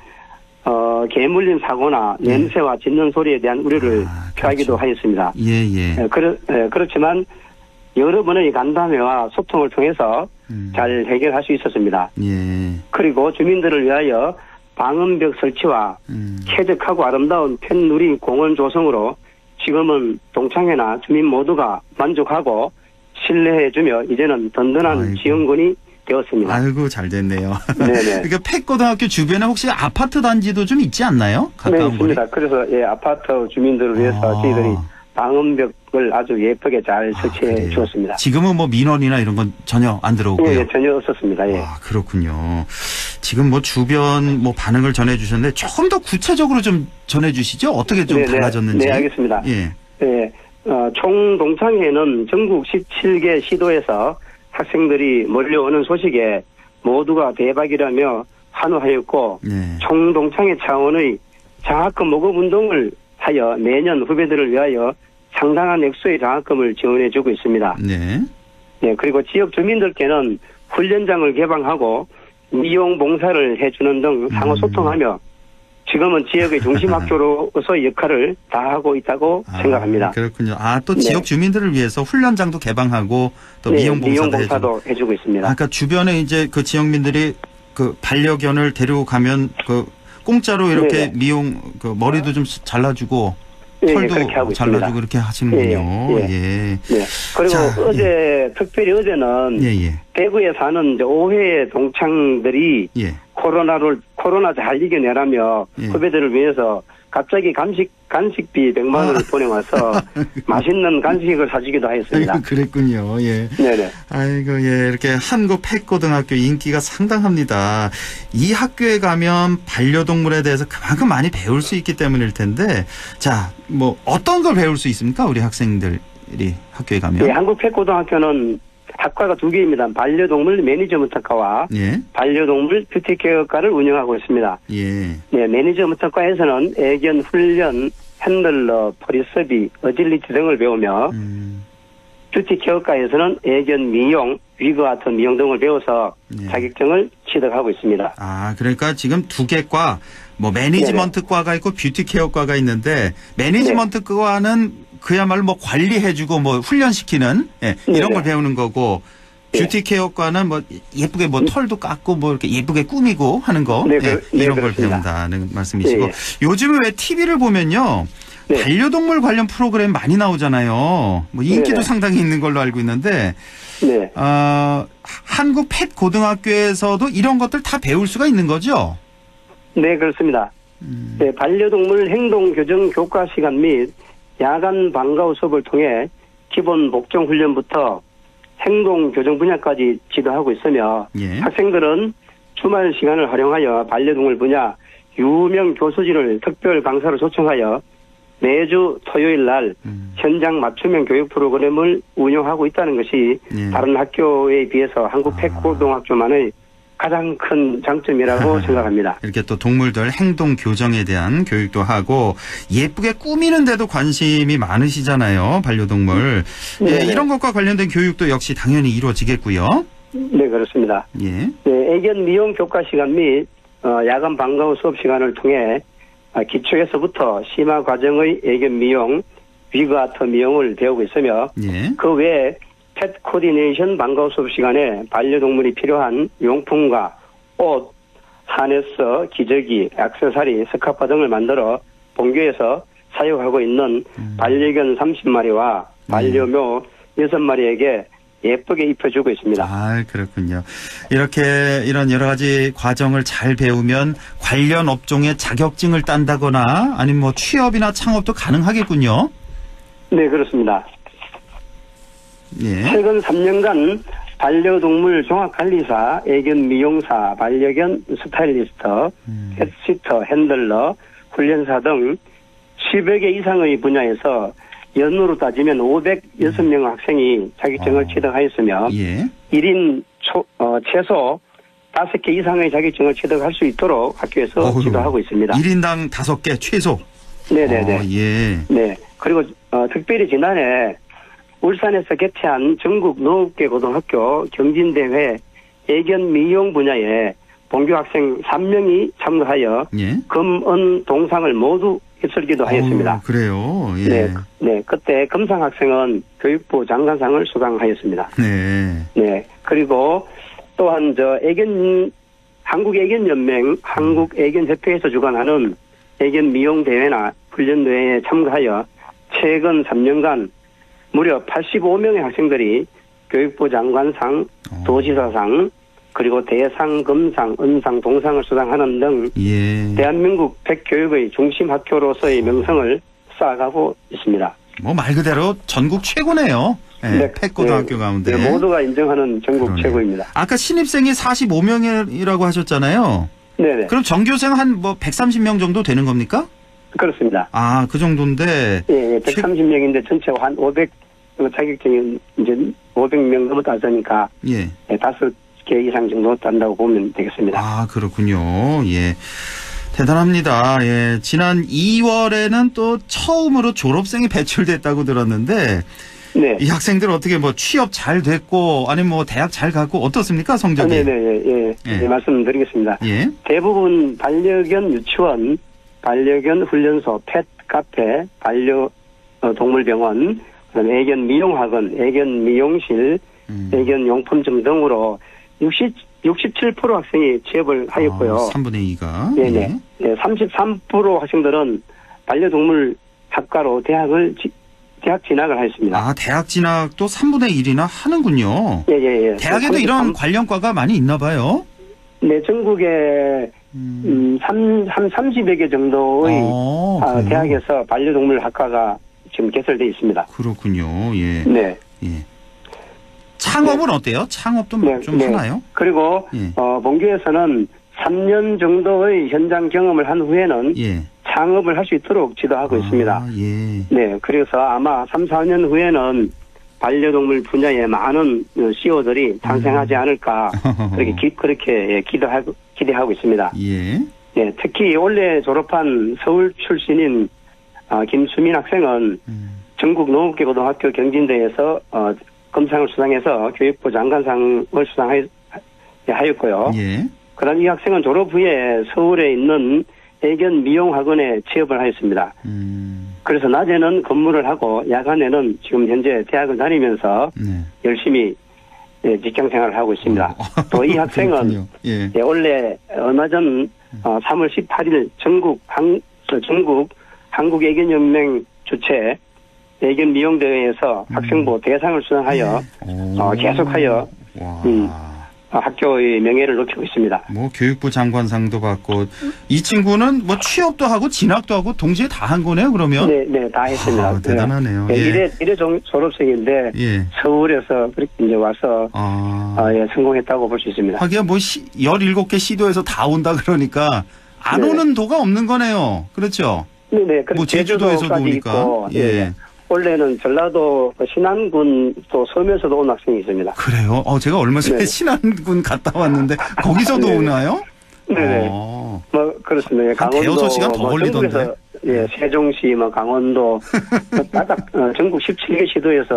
[SPEAKER 11] 개물림 사고나 냄새와 짖는 소리에 대한 우려를 표하기도 하였습니다. 그렇지만 여러 번의 간담회와 소통을 통해서 잘 해결할 수 있었습니다. 그리고 주민들을 위하여 방음벽 설치와 쾌적하고 아름다운 펜누리 공원 조성으로 지금은 동창회나 주민 모두가 만족하고 신뢰해주며 이제는 든든한 지원군이 되었습니다.
[SPEAKER 2] 아이고, 잘 됐네요. 그러니까 펫고등학교 주변에 혹시 아파트 단지도 좀 있지 않나요?
[SPEAKER 11] 네, 있습니다. 그래서 아파트 주민들을 위해서 저희들이 방음벽을 아주 예쁘게 잘 설치해 주었습니다.
[SPEAKER 2] 지금은 뭐 민원이나 이런 건 전혀 안 들어오고요.
[SPEAKER 11] 전혀 없었습니다.
[SPEAKER 2] 그렇군요. 지금 뭐 주변 반응을 전해 주셨는데 조금 더 구체적으로 좀 전해 주시죠. 어떻게 좀 달라졌는지.
[SPEAKER 11] 네, 알겠습니다. 총 동창회는 전국 17개 시도에서 학생들이 몰려오는 소식에 모두가 대박이라며 환호하였고 총 동창회 차원의 장학금 모금 운동을 하여 매년 후배들을 위하여 상당한 액수의 장학금을 지원해주고 있습니다. 그리고 지역 주민들께는 훈련장을 개방하고 미용 봉사를 해주는 등 상호 소통하며 지금은 지역의 중심 학교로서의 역할을 다하고 있다고 생각합니다.
[SPEAKER 2] 그렇군요. 또 지역 주민들을 위해서 훈련장도 개방하고 또 미용 봉사도
[SPEAKER 11] 해주고 있습니다.
[SPEAKER 2] 그러니까 주변에 이제 그 지역민들이 그 반려견을 데리고 가면 공짜로 이렇게 미용 머리도 좀 잘라주고 털도 잘라주고 그렇게 하시는군요.
[SPEAKER 11] 그리고 특별히 어제는 대구에 사는 5회 동창들이 코로나 잘 이겨내라며 후배들을 위해서 갑자기 간식비 100만 원을 보내와서 맛있는 간식을 사주기도 하였습니다.
[SPEAKER 2] 그랬군요. 아이고, 이렇게 한국 펫고등학교 인기가 상당합니다. 이 학교에 가면 반려동물에 대해서 그만큼 많이 배울 수 있기 때문일 텐데, 자, 뭐 어떤 걸 배울 수 있습니까? 우리 학생들이 학교에 가면?
[SPEAKER 11] 한국 펫고등학교는 학과가 2개입니다. 반려동물 매니저먼트 학과와 반려동물 뷰티케어과를 운영하고 있습니다. 매니저먼트 학과에서는 애견 훈련, 핸들러, 포리서비, 어질리티 등을 배우며 뷰티케어과에서는 애견 미용, 위그아트 미용 등을 배워서 자격증을 취득하고 있습니다.
[SPEAKER 2] 그러니까 지금 2개 과, 매니지먼트과가 있고 뷰티케어과가 있는데 매니지먼트과는 그야말로 관리해주고 훈련시키는 이런 걸 배우는 거고 뷰티케어과는 예쁘게 털도 깎고 이렇게 예쁘게 꾸미고 하는 거 이런 걸 배운다는 말씀이시고 요즘은 왜 TV를 보면요 반려동물 관련 프로그램 많이 나오잖아요. 인기도 상당히 있는 걸로 알고 있는데 한국 펫고등학교에서도 이런 것들 다 배울 수가 있는 거죠?
[SPEAKER 11] 네, 그렇습니다. 반려동물 행동 교정 교과 시간 및 야간 방과 후 수업을 통해 기본 복종 훈련부터 행동 교정 분야까지 지도하고 있으며 학생들은 주말 시간을 활용하여 반려동물 분야 유명 교수진을 특별 강사로 초청하여 매주 토요일 날 현장 맞춤형 교육 프로그램을 운영하고 있다는 것이 다른 학교에 비해서 한국 펫고등학교만의 가장 큰 장점이라고 생각합니다.
[SPEAKER 2] 이렇게 또 동물들 행동 교정에 대한 교육도 하고 예쁘게 꾸미는 데도 관심이 많으시잖아요. 반려동물. 이런 것과 관련된 교육도 역시 당연히 이루어지겠고요.
[SPEAKER 11] 네, 그렇습니다. 애견 미용 교과 시간 및 야간 방과 후 수업 시간을 통해 기초에서부터 심화 과정의 애견 미용, 위그아트 미용을 배우고 있으며 그 외에 펫 코디네이션 방과후 수업 시간에 반려동물이 필요한 용품과 옷, 하네스, 기저귀, 액세서리, 스카프 등을 만들어 본교에서 사용하고 있는 반려견 30마리와 반려묘 6마리에게 예쁘게 입혀주고 있습니다.
[SPEAKER 2] 아, 그렇군요. 이렇게 이런 여러 가지 과정을 잘 배우면 관련 업종의 자격증을 딴다거나 아니면 뭐 취업이나 창업도 가능하겠군요.
[SPEAKER 11] 네, 그렇습니다.
[SPEAKER 2] 예.
[SPEAKER 11] 최근 3년간 반려동물 종합관리사, 애견 미용사, 반려견 스타일리스트, 펫시터, 핸들러, 훈련사 등 10여 개 이상의 분야에서 연으로 따지면 506명 학생이 자격증을 취득하였으며
[SPEAKER 2] 예.
[SPEAKER 11] 1인 최소 5개 이상의 자격증을 취득할 수 있도록 학교에서 지도하고 있습니다.
[SPEAKER 2] 1인당 5개 최소.
[SPEAKER 11] 네네네.
[SPEAKER 2] 예.
[SPEAKER 11] 네. 그리고 특별히 지난해 울산에서 개최한 전국 농업계 고등학교 경진대회 애견 미용 분야에 본교 학생 3명이 참가하여
[SPEAKER 2] 예.
[SPEAKER 11] 금, 은, 동상을 모두 휩쓸기도 하였습니다.
[SPEAKER 2] 그래요. 예.
[SPEAKER 11] 네, 네. 그때 금상 학생은 교육부 장관상을 수상하였습니다.
[SPEAKER 2] 네.
[SPEAKER 11] 네. 그리고 또한 한국애견연맹, 한국애견협회에서 주관하는 애견 미용 대회나 훈련 대회에 참가하여 최근 3년간 무려 85명의 학생들이 교육부 장관상, 도지사상, 그리고 대상, 금상, 은상, 동상을 수상하는 등
[SPEAKER 2] 예.
[SPEAKER 11] 대한민국 펫교육의 중심 학교로서의 명성을 쌓아가고 있습니다.
[SPEAKER 2] 뭐 말 그대로 전국 최고네요. 네,
[SPEAKER 11] 네,
[SPEAKER 2] 펫고등학교 가운데.
[SPEAKER 11] 네, 모두가 인정하는 전국
[SPEAKER 2] 그러네.
[SPEAKER 11] 최고입니다.
[SPEAKER 2] 아까 신입생이 45명이라고 하셨잖아요.
[SPEAKER 11] 네네.
[SPEAKER 2] 그럼 전교생 한 뭐 130명 정도 되는 겁니까?
[SPEAKER 11] 그렇습니다.
[SPEAKER 2] 아, 그 정도인데.
[SPEAKER 11] 예, 130명인데 전체 한 500 자격증이 이제 500명 넘었다 하니까
[SPEAKER 2] 예.
[SPEAKER 11] 5개 이상 정도 딴다고 보면 되겠습니다.
[SPEAKER 2] 아, 그렇군요. 예. 대단합니다. 예. 지난 2월에는 또 처음으로 졸업생이 배출됐다고 들었는데
[SPEAKER 11] 네.
[SPEAKER 2] 이 학생들 어떻게 뭐 취업 잘 됐고 아니면 뭐 대학 잘 가고 어떻습니까? 성적이?
[SPEAKER 11] 네네, 예. 네, 말씀드리겠습니다.
[SPEAKER 2] 예.
[SPEAKER 11] 대부분 반려견 유치원, 반려견 훈련소, 펫 카페, 반려동물병원, 그다음에 애견 미용학원, 애견 미용실, 애견 용품점 등으로 67% 학생이 취업을 하였고요.
[SPEAKER 2] 3분의 2가.
[SPEAKER 11] 네네. 네, 33% 학생들은 반려동물 학과로 대학 진학을 하였습니다.
[SPEAKER 2] 아, 대학 진학도 3분의 1이나 하는군요.
[SPEAKER 11] 예.
[SPEAKER 2] 대학에도 이런 관련과가 많이 있나 봐요.
[SPEAKER 11] 네, 전국에 30여 개 정도의 대학에서 반려동물 학과가 지금 개설되어 있습니다.
[SPEAKER 2] 그렇군요. 예.
[SPEAKER 11] 네.
[SPEAKER 2] 예. 창업은 어때요? 창업도 좀 하나요?
[SPEAKER 11] 그리고 본교에서는 3년 정도의 현장 경험을 한 후에는 창업을 할 수 있도록 지도하고 있습니다.
[SPEAKER 2] 예.
[SPEAKER 11] 네, 그래서 아마 3, 4년 후에는 반려동물 분야에 많은 CEO들이 탄생하지 않을까 그렇게 기대하고 있습니다.
[SPEAKER 2] 예.
[SPEAKER 11] 네, 특히 올해 졸업한 서울 출신인 김수민 학생은 전국 농업계 고등학교 경진대회에서 금상을 수상해서 교육부 장관상을 수상하였고요.
[SPEAKER 2] 예.
[SPEAKER 11] 그다음 이 학생은 졸업 후에 서울에 있는 애견 미용학원에 취업을 하였습니다. 그래서 낮에는 근무를 하고 야간에는 지금 현재 대학을 다니면서 열심히 직장생활을 하고 있습니다. 또 이 학생은 원래 얼마 전 3월 18일 전국 한국애견연맹 주최 애견 미용대회에서 학생부 대상을 수상하여 계속하여 학교의 명예를 높이고 있습니다.
[SPEAKER 2] 뭐 교육부 장관상도 받고 이 친구는 뭐 취업도 하고 진학도 하고 동시에 다 한 거네요. 그러면
[SPEAKER 11] 네, 다 했습니다.
[SPEAKER 2] 대단하네요.
[SPEAKER 11] 네, 이래 졸업생인데 서울에서 그렇게 이제 와서 성공했다고 볼 수 있습니다.
[SPEAKER 2] 하기야 뭐 17개 시도에서 다 온다 그러니까 안 오는 도가 없는 거네요. 그렇죠?
[SPEAKER 11] 네.
[SPEAKER 2] 뭐 제주도에서도 오니까.
[SPEAKER 11] 있고, 원래는 전라도 신안군 또 섬에서도 온 학생이 있습니다.
[SPEAKER 2] 그래요? 제가 얼마 전에 신안군 갔다 왔는데 거기서도 오나요?
[SPEAKER 11] 네네. 뭐 그렇습니다. 강원도
[SPEAKER 2] 대여섯 시간 더 걸리던데.
[SPEAKER 11] 세종시, 강원도 전국 17개 시도에서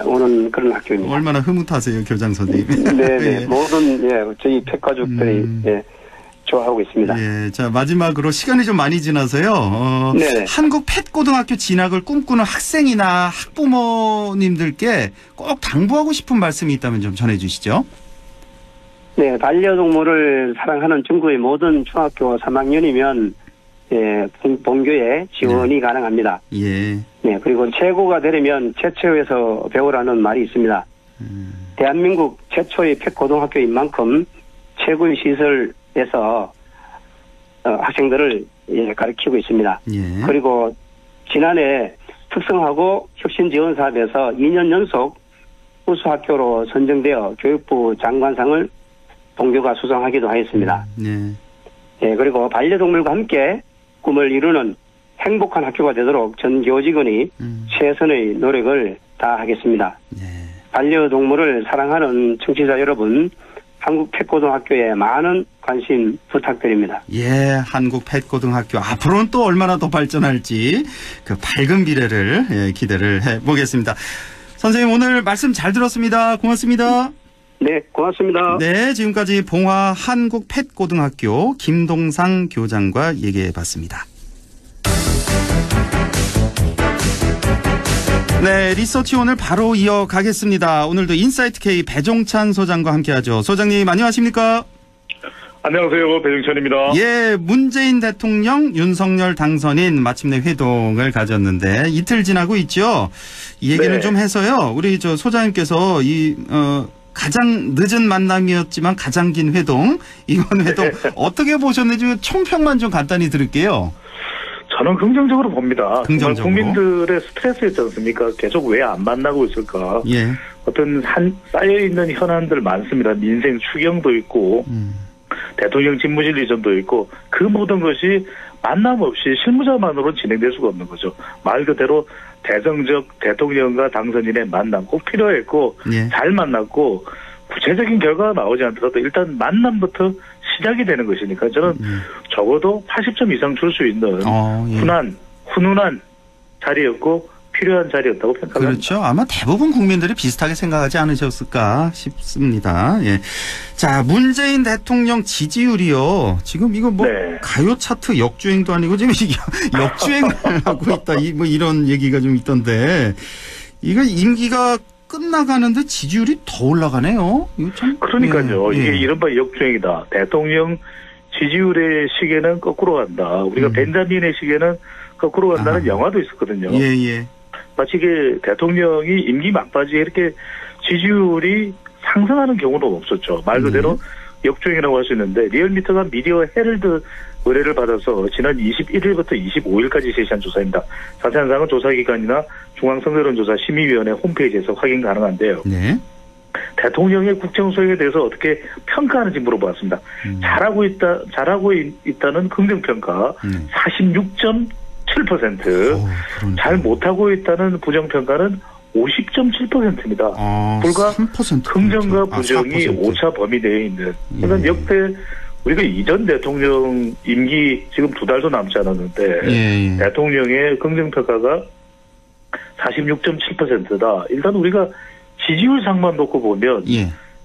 [SPEAKER 11] 오는 그런 학교입니다.
[SPEAKER 2] 얼마나 흐뭇하세요, 교장 선생님.
[SPEAKER 11] 네네. 모든 저희 펫가족들이 좋아하고 있습니다.
[SPEAKER 2] 예, 자 마지막으로 시간이 좀 많이 지나서요.
[SPEAKER 11] 네네.
[SPEAKER 2] 한국 펫고등학교 진학을 꿈꾸는 학생이나 학부모님들께 꼭 당부하고 싶은 말씀이 있다면 좀 전해주시죠.
[SPEAKER 11] 네, 반려동물을 사랑하는 중국의 모든 중학교 3학년이면 예, 본교에 지원이 가능합니다.
[SPEAKER 2] 예.
[SPEAKER 11] 네, 그리고 최고가 되려면 최초에서 배우라는 말이 있습니다. 대한민국 최초의 펫고등학교인 만큼 최고의 시설에서 학생들을 예, 가르치고 있습니다.
[SPEAKER 2] 예.
[SPEAKER 11] 그리고 지난해 특성하고 혁신 지원 사업에서 2년 연속 우수학교로 선정되어 교육부 장관상을 본교가 수상하기도 하였습니다.
[SPEAKER 2] 네.
[SPEAKER 11] 예, 그리고 반려동물과 함께 꿈을 이루는 행복한 학교가 되도록 전 교직원이 최선의 노력을 다하겠습니다. 반려동물을 사랑하는 청취자 여러분, 한국 펫고등학교에 많은 관심 부탁드립니다.
[SPEAKER 2] 예, 한국 펫고등학교 앞으로는 또 얼마나 더 발전할지 그 밝은 미래를 예, 기대를 해보겠습니다. 선생님 오늘 말씀 잘 들었습니다. 고맙습니다.
[SPEAKER 11] 네, 고맙습니다.
[SPEAKER 2] 네, 지금까지 봉화 한국 펫고등학교 김동상 교장과 얘기해봤습니다. 네, 리서치 오늘 바로 이어가겠습니다. 오늘도 인사이트 K 배종찬 소장과 함께하죠. 소장님 안녕하십니까?
[SPEAKER 12] 안녕하세요. 배종찬입니다.
[SPEAKER 2] 예, 문재인 대통령 윤석열 당선인 마침내 회동을 가졌는데 이틀 지나고 있죠. 이 얘기는
[SPEAKER 12] 네.
[SPEAKER 2] 좀 해서요. 우리 저 소장님께서 가장 늦은 만남이었지만 가장 긴 회동, 이번 회동 어떻게 보셨는지 총평만 좀 간단히 들을게요.
[SPEAKER 12] 저는 긍정적으로 봅니다.
[SPEAKER 2] 긍정적으로.
[SPEAKER 12] 정말 국민들의 스트레스였지 않습니까? 계속 왜 안 만나고 있을까?
[SPEAKER 2] 예.
[SPEAKER 12] 어떤 쌓여있는 현안들 많습니다. 민생 추경도 있고 대통령 집무실 이전도 있고 그 모든 것이 만남 없이 실무자만으로 진행될 수가 없는 거죠. 말 그대로 대정적 대통령과 당선인의 만남 꼭 필요했고
[SPEAKER 2] 예.
[SPEAKER 12] 잘 만났고 구체적인 결과가 나오지 않더라도 일단 만남부터 시작이 되는 것이니까 저는 적어도 80점 이상 줄 수 있는
[SPEAKER 2] 예.
[SPEAKER 12] 훈훈한 자리였고 필요한 자리였다고 평가합니다.
[SPEAKER 2] 그렇죠. 아마 대부분 국민들이 비슷하게 생각하지 않으셨을까 싶습니다. 예. 자, 문재인 대통령 지지율이요. 지금 이거 뭐
[SPEAKER 12] 네.
[SPEAKER 2] 가요 차트 역주행도 아니고 지금 이게 역주행을 하고 있다. 뭐 이런 얘기가 좀 있던데 이거 임기가 끝나가는데 지지율이 더 올라가네요. 이거 참.
[SPEAKER 12] 그러니까요.
[SPEAKER 2] 예.
[SPEAKER 12] 이게 이른바 역주행이다. 대통령 지지율의 시계는 거꾸로 간다. 우리가 벤자민의 시계는 거꾸로 간다는 영화도 있었거든요.
[SPEAKER 2] 예.
[SPEAKER 12] 마치 이게 대통령이 임기 막바지에 이렇게 지지율이 상승하는 경우는 없었죠. 말 그대로 역주행이라고 할 수 있는데 리얼미터가 미디어 헤럴드 의뢰를 받아서 지난 21일부터 25일까지 제시한 조사입니다. 자세한 사항은 조사기관이나 중앙선거론조사 심의위원회 홈페이지에서 확인 가능한데요.
[SPEAKER 2] 네.
[SPEAKER 12] 대통령의 국정수행에 대해서 어떻게 평가하는지 물어보았습니다. 잘하고 있다는 긍정평가 46.7%, 잘 못하고 있다는 부정평가는 50.7%입니다. 불과
[SPEAKER 2] 3%.
[SPEAKER 12] 긍정과 부정이
[SPEAKER 2] 4%.
[SPEAKER 12] 오차 범위 내에 있는. 그러니까 역대 우리가 이전 대통령 임기 지금 2달도 남지 않았는데 대통령의 긍정평가가 46.7%다. 일단 우리가 지지율상만 놓고 보면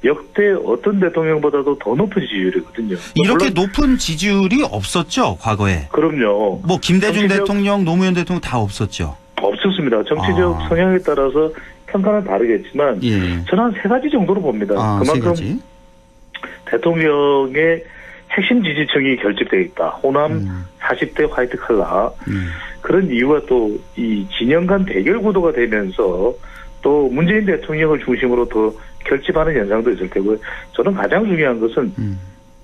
[SPEAKER 12] 역대 어떤 대통령보다도 더 높은 지지율이거든요.
[SPEAKER 2] 이렇게 높은 지지율이 없었죠, 과거에.
[SPEAKER 12] 그럼요.
[SPEAKER 2] 뭐 김대중 대통령, 노무현 대통령 다 없었죠.
[SPEAKER 12] 없었습니다. 정치적 성향에 따라서 평가는 다르겠지만 저는 한 3가지 정도로 봅니다. 그만큼 대통령의 핵심 지지층이 결집되어 있다. 호남 40대 화이트 칼라. 그런 이유가 또 이 진영 간 대결 구도가 되면서 또 문재인 대통령을 중심으로 더 결집하는 현상도 있을 테고요. 저는 가장 중요한 것은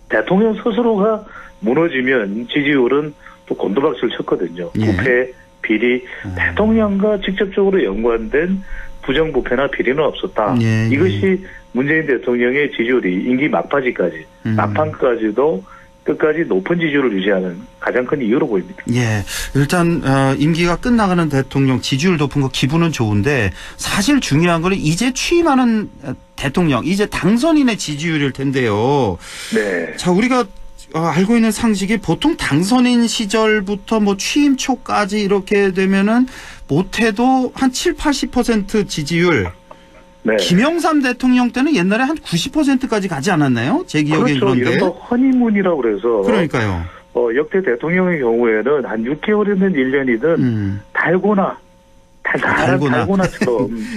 [SPEAKER 12] 대통령 스스로가 무너지면 지지율은 또 곤두박질 쳤거든요. 부패, 비리, 대통령과 직접적으로 연관된 부정부패나 비리는 없었다. 이것이 문재인 대통령의 지지율이 임기 막판까지 막판까지도 끝까지 높은 지지율을 유지하는 가장 큰 이유로 보입니다.
[SPEAKER 2] 예, 일단 임기가 끝나가는 대통령 지지율 높은 거 기분은 좋은데 사실 중요한 거는 이제 취임하는 대통령, 이제 당선인의 지지율일 텐데요.
[SPEAKER 12] 네.
[SPEAKER 2] 자, 우리가 알고 있는 상식이 보통 당선인 시절부터 뭐 취임 초까지 이렇게 되면은 못해도 한 7, 80% 지지율
[SPEAKER 12] 네.
[SPEAKER 2] 김영삼 대통령 때는 옛날에 한 90%까지 가지 않았나요? 제 기억에
[SPEAKER 12] 그렇죠.
[SPEAKER 2] 그런데.
[SPEAKER 12] 이른바 허니문이라고 그래서.
[SPEAKER 2] 그러니까요.
[SPEAKER 12] 역대 대통령의 경우에는 한 6개월이든 1년이든 달고나처럼.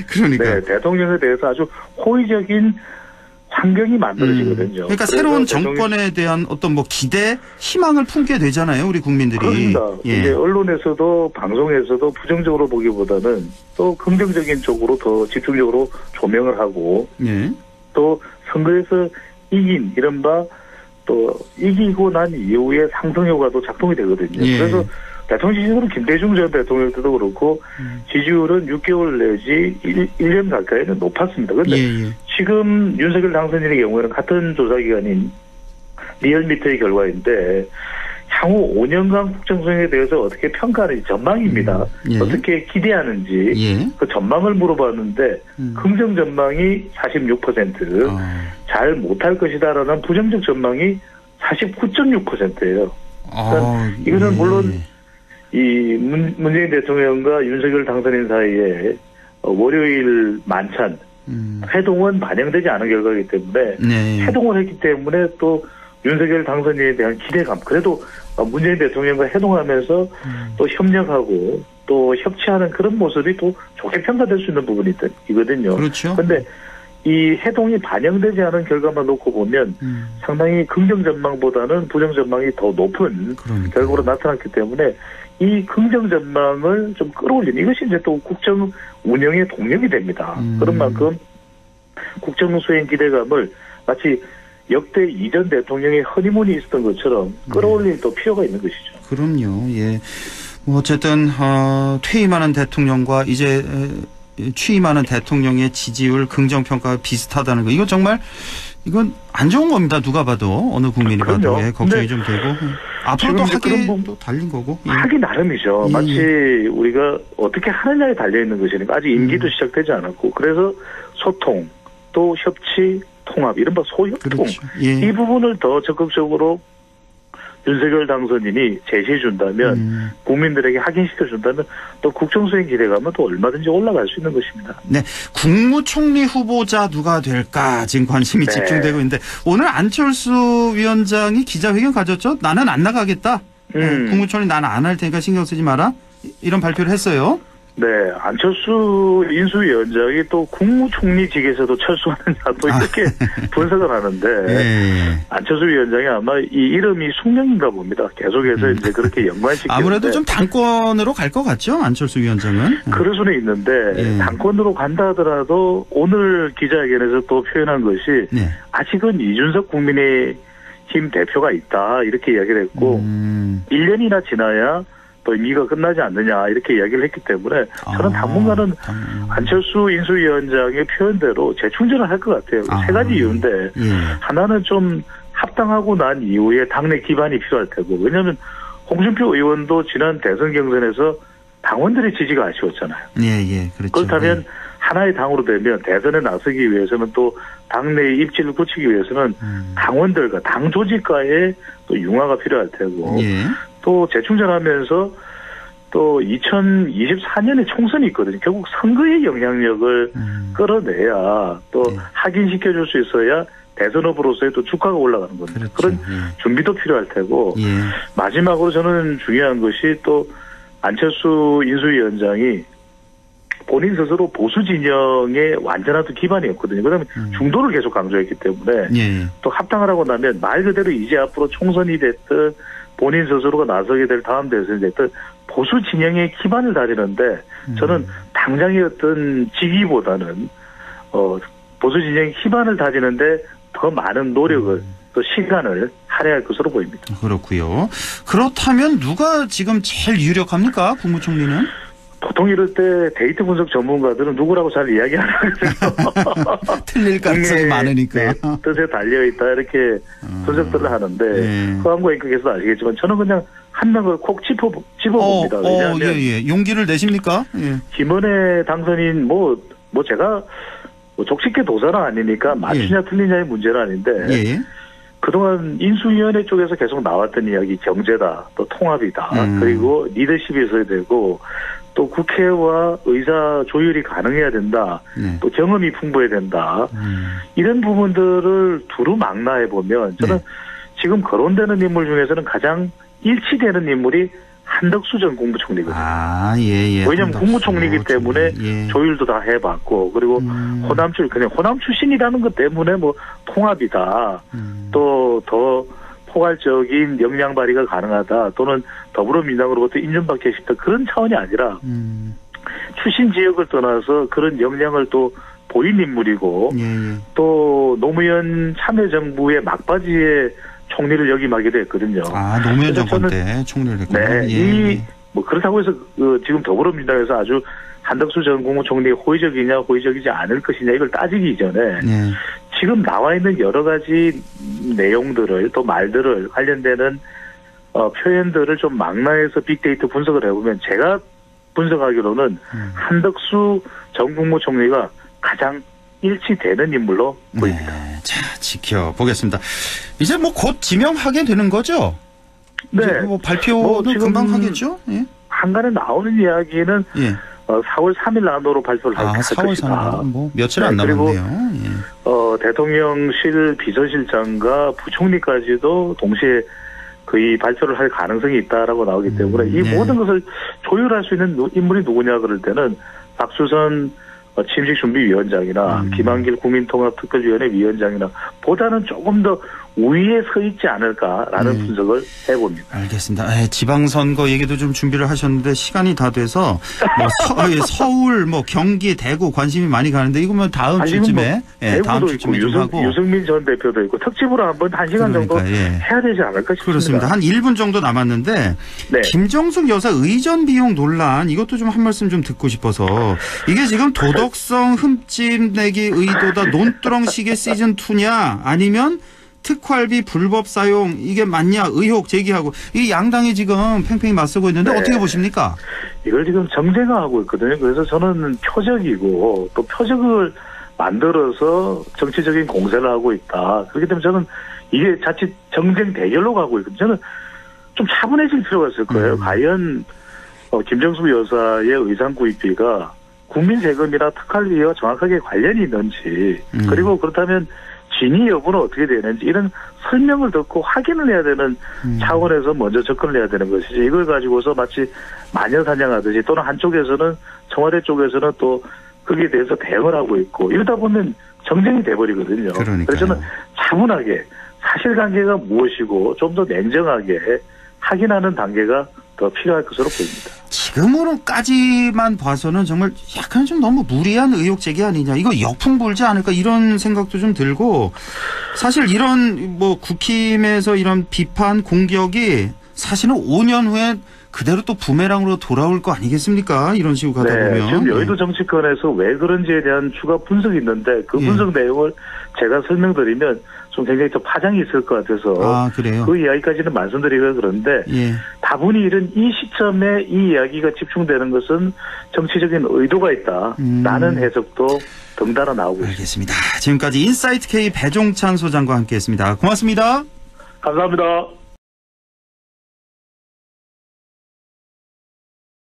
[SPEAKER 2] 그러니까.
[SPEAKER 12] 네, 대통령에 대해서 아주 호의적인 환경이 만들어지거든요.
[SPEAKER 2] 그러니까 새로운 정권에 대한 어떤 뭐 기대, 희망을 품게 되잖아요, 우리 국민들이.
[SPEAKER 12] 그렇습니다.
[SPEAKER 2] 예.
[SPEAKER 12] 이제 언론에서도 방송에서도 부정적으로 보기보다는 또 긍정적인 쪽으로 더 집중적으로 조명을 하고
[SPEAKER 2] 예.
[SPEAKER 12] 또 선거에서 이긴 이른바 또 이기고 난 이후에 상승 효과도 작동이 되거든요.
[SPEAKER 2] 예.
[SPEAKER 12] 그래서 대통령 지지율은 김대중 전 대통령 때도 그렇고 지지율은 6개월 내지 1년 가까이는 높았습니다. 그런데 지금 윤석열 당선인의 경우에는 같은 조사기관인 리얼미터의 결과인데 향후 5년간 국정수행에 대해서 어떻게 평가하는지 전망입니다. 어떻게 기대하는지 그 전망을 물어봤는데 긍정 전망이 46%, 잘 못할 것이다라는 부정적 전망이 49.6%예요. 그러니까 이거는 물론 이 문재인 대통령과 윤석열 당선인 사이에 월요일 만찬 회동은 반영되지 않은 결과이기 때문에 회동을 했기 때문에 또 윤석열 당선인에 대한 기대감 그래도 문재인 대통령과 회동하면서 또 협력하고 또 협치하는 그런 모습이 또 좋게 평가될 수 있는 부분이거든요.
[SPEAKER 2] 그렇죠.
[SPEAKER 12] 그런데 이 해동이 반영되지 않은 결과만 놓고 보면 상당히 긍정 전망보다는 부정 전망이 더 높은 결과로 나타났기 때문에 이 긍정 전망을 좀 끌어올리는 이것이 이제 또 국정 운영의 동력이 됩니다. 그런 만큼 국정 수행 기대감을 마치 역대 이전 대통령의 허니문이 있었던 것처럼 끌어올릴 또 필요가 있는 것이죠.
[SPEAKER 2] 그럼요. 예. 뭐 어쨌든 퇴임하는 대통령과 이제 취임하는 대통령의 지지율 긍정평가가 비슷하다는 거. 이거 정말 이건 안 좋은 겁니다. 누가 봐도 어느 국민이 봐도 걱정이 좀 되고. 앞으로 또 하기 또 달린 거고.
[SPEAKER 12] 하기 나름이죠. 마치 우리가 어떻게 하느냐에 달려있는 것이니까 아직 임기도 시작되지 않았고 그래서 소통 또 협치 통합 이른바 소협통
[SPEAKER 2] 그렇죠.
[SPEAKER 12] 이 부분을 더 적극적으로 윤석열 당선인이 제시해준다면 국민들에게 확인시켜준다면 또 국정수행 기대감은 또 얼마든지 올라갈 수 있는 것입니다.
[SPEAKER 2] 네, 국무총리 후보자 누가 될까 지금 관심이 집중되고 있는데 오늘 안철수 위원장이 기자회견 가졌죠. 나는 안 나가겠다. 국무총리 나는 안 할 테니까 신경 쓰지 마라. 이런 발표를 했어요.
[SPEAKER 12] 네, 안철수 인수위원장이 또 국무총리직에서도 철수하느냐 또 이렇게 분석을 하는데 안철수 위원장이 아마 이 이름이 숙명인가 봅니다. 계속해서 이제 그렇게 연관시키는데
[SPEAKER 2] 아무래도 좀 당권으로 갈 것 같죠, 안철수 위원장은.
[SPEAKER 12] 그럴 수는 있는데 당권으로 간다 하더라도 오늘 기자회견에서 또 표현한 것이 아직은 이준석 국민의힘 대표가 있다 이렇게 이야기를 했고 1년이나 지나야 또 임기가 끝나지 않느냐 이렇게 이야기를 했기 때문에 저는 당분간은 안철수 인수위원장의 표현대로 재충전을 할 것 같아요. 세 가지 이유인데 하나는 좀 합당하고 난 이후에 당내 기반이 필요할 테고 왜냐하면 홍준표 의원도 지난 대선 경선에서 당원들의 지지가 아쉬웠잖아요.
[SPEAKER 2] 그렇죠.
[SPEAKER 12] 그렇다면 하나의 당으로 되면 대선에 나서기 위해서는 또 당내의 입지를 굳히기 위해서는 당원들과 당 조직과의 또 융화가 필요할 테고 또 재충전하면서 또 2024년에 총선이 있거든요. 결국 선거의 영향력을 끌어내야 또 확인시켜줄 수 있어야 대선 후보로서의 또 주가가 올라가는 겁니다. 그런 준비도 필요할 테고 마지막으로 저는 중요한 것이 또 안철수 인수위원장이 본인 스스로 보수 진영의 완전한 또 기반이었거든요. 그다음에 중도를 계속 강조했기 때문에 또 합당을 하고 나면 말 그대로 이제 앞으로 총선이 됐든 본인 스스로가 나서게 될 다음 대선이 됐든 보수 진영의 기반을 다지는데 저는 당장의 어떤 직위보다는 보수 진영의 기반을 다지는데 더 많은 노력을 또 시간을 할애할 것으로 보입니다.
[SPEAKER 2] 그렇고요. 그렇다면 누가 지금 제일 유력합니까? 국무총리는?
[SPEAKER 12] 보통 이럴 때 데이터 분석 전문가들은 누구라고 잘 이야기 안 하거든요.
[SPEAKER 2] 틀릴 가능성이 많으니까.
[SPEAKER 12] 뜻에 달려있다 이렇게 분석들을 하는데 허한과 인크께서도 아시겠지만 저는 그냥 한 명을 콕 집어봅니다. 왜냐하면
[SPEAKER 2] 용기를 내십니까?
[SPEAKER 12] 김은혜 당선인 뭐 제가 족식계 도사는 아니니까 맞추냐 틀리냐의 문제는 아닌데 그동안 인수위원회 쪽에서 계속 나왔던 이야기 경제다 또 통합이다 그리고 리더십이 있어야 되고 또 국회와 의사 조율이 가능해야 된다.
[SPEAKER 2] 네.
[SPEAKER 12] 또 경험이 풍부해야 된다. 이런 부분들을 두루 망라해 보면 저는
[SPEAKER 2] 네.
[SPEAKER 12] 지금 거론되는 인물 중에서는 가장 일치되는 인물이 한덕수 전 국무총리거든요.
[SPEAKER 2] 아, 예.
[SPEAKER 12] 왜냐하면
[SPEAKER 2] 한덕수
[SPEAKER 12] 국무총리이기 때문에
[SPEAKER 2] 예.
[SPEAKER 12] 조율도 다 해봤고 그리고 호남 출신이라는 것 때문에 뭐 통합이다. 또 더 포괄적인 역량 발휘가 가능하다. 또는 더불어민주당으로부터 인정받기 싶다. 그런 차원이 아니라 출신 지역을 떠나서 그런 역량을 또 보인 인물이고 또 노무현 참여정부의 막바지에 총리를 역임하기도 했거든요.
[SPEAKER 2] 아, 노무현 정권 때 총리를 했군요.
[SPEAKER 12] 네, 뭐 그렇다고 해서 지금 더불어민주당에서 아주 한덕수 전 국무총리 호의적이냐 호의적이지 않을 것이냐 이걸 따지기 전에 지금 나와 있는 여러 가지 내용들을 또 말들을 관련되는 표현들을 좀 망라해서 빅데이터 분석을 해보면 제가 분석하기로는 한덕수 전 국무총리가 가장 일치되는 인물로 보입니다.
[SPEAKER 2] 자, 지켜보겠습니다. 이제 뭐 곧 지명하게 되는 거죠?
[SPEAKER 12] 네.
[SPEAKER 2] 뭐 발표도 금방 하겠죠? 예.
[SPEAKER 12] 한간에 나오는 이야기는 4월 3일 난으로 발표를 할
[SPEAKER 2] 4월
[SPEAKER 12] 것이다.
[SPEAKER 2] 3일 뭐 며칠 안 남았네요.
[SPEAKER 12] 그리고 대통령실 비서실장과 부총리까지도 동시에 거의 발표를 할 가능성이 있다라고 나오기 때문에 이 모든 것을 조율할 수 있는 인물이 누구냐 그럴 때는 박수선 취임식준비위원장이나 김한길 국민통합특별위원회 위원장이나 보다는 조금 더 우위에 서 있지 않을까라는 분석을 해봅니다.
[SPEAKER 2] 알겠습니다. 지방선거 얘기도 좀 준비를 하셨는데 시간이 다 돼서 뭐 서울, 뭐 경기, 대구 관심이 많이 가는데 이거면 다음 주쯤에 다음 주쯤에 좀 하고
[SPEAKER 12] 유승민 전 대표도 있고 특집으로 한번 1시간 정도 해야 되지 않을까 싶습니다.
[SPEAKER 2] 그렇습니다. 한 1분 정도 남았는데 김정숙 여사 의전 비용 논란 이것도 좀 한 말씀 좀 듣고 싶어서 이게 지금 도덕성 흠집 내기 의도다 논두렁시계 시즌2냐 아니면 특활비 불법 사용 이게 맞냐 의혹 제기하고 이 양당이 지금 팽팽히 맞서고 있는데 어떻게 보십니까?
[SPEAKER 12] 이걸 지금 정쟁화하고 있거든요. 그래서 저는 표적이고 또 표적을 만들어서 정치적인 공세를 하고 있다. 그렇기 때문에 저는 이게 자칫 정쟁 대결로 가고 있거든요. 저는 좀 차분해질 필요가 있을 거예요. 과연 김정숙 여사의 의상 구입비가 국민 세금이나 특활비와 정확하게 관련이 있는지 그리고 그렇다면 진위 여부는 어떻게 되는지 이런 설명을 듣고 확인을 해야 되는 차원에서 먼저 접근을 해야 되는 것이지 이걸 가지고서 마치 마녀사냥하듯이 또는 한쪽에서는 청와대 쪽에서는 또 거기에 대해서 대응을 하고 있고 이러다 보면 정쟁이 돼버리거든요. 그래서 저는 차분하게 사실관계가 무엇이고 좀 더 냉정하게 확인하는 단계가 더 필요할 것으로 보입니다.
[SPEAKER 2] 지금으로까지만 봐서는 정말 약간 좀 너무 무리한 의혹 제기 아니냐. 이거 역풍 불지 않을까 이런 생각도 좀 들고 사실 이런 뭐 국힘에서 이런 비판 공격이 사실은 5년 후에 그대로 또 부메랑으로 돌아올 거 아니겠습니까? 이런 식으로 가다 보면.
[SPEAKER 12] 지금 여의도 정치권에서 왜 그런지에 대한 추가 분석이 있는데 그 분석 내용을 제가 설명드리면 좀 굉장히 더 파장이 있을 것 같아서
[SPEAKER 2] 그래요?
[SPEAKER 12] 그 이야기까지는 말씀드리기가 그런데 다분히 이런 이 시점에 이 이야기가 집중되는 것은 정치적인 의도가 있다라는 해석도 덩달아 나오고 있습니다.
[SPEAKER 2] 알겠습니다. 지금까지 인사이트 K 배종찬 소장과 함께했습니다. 고맙습니다.
[SPEAKER 12] 감사합니다.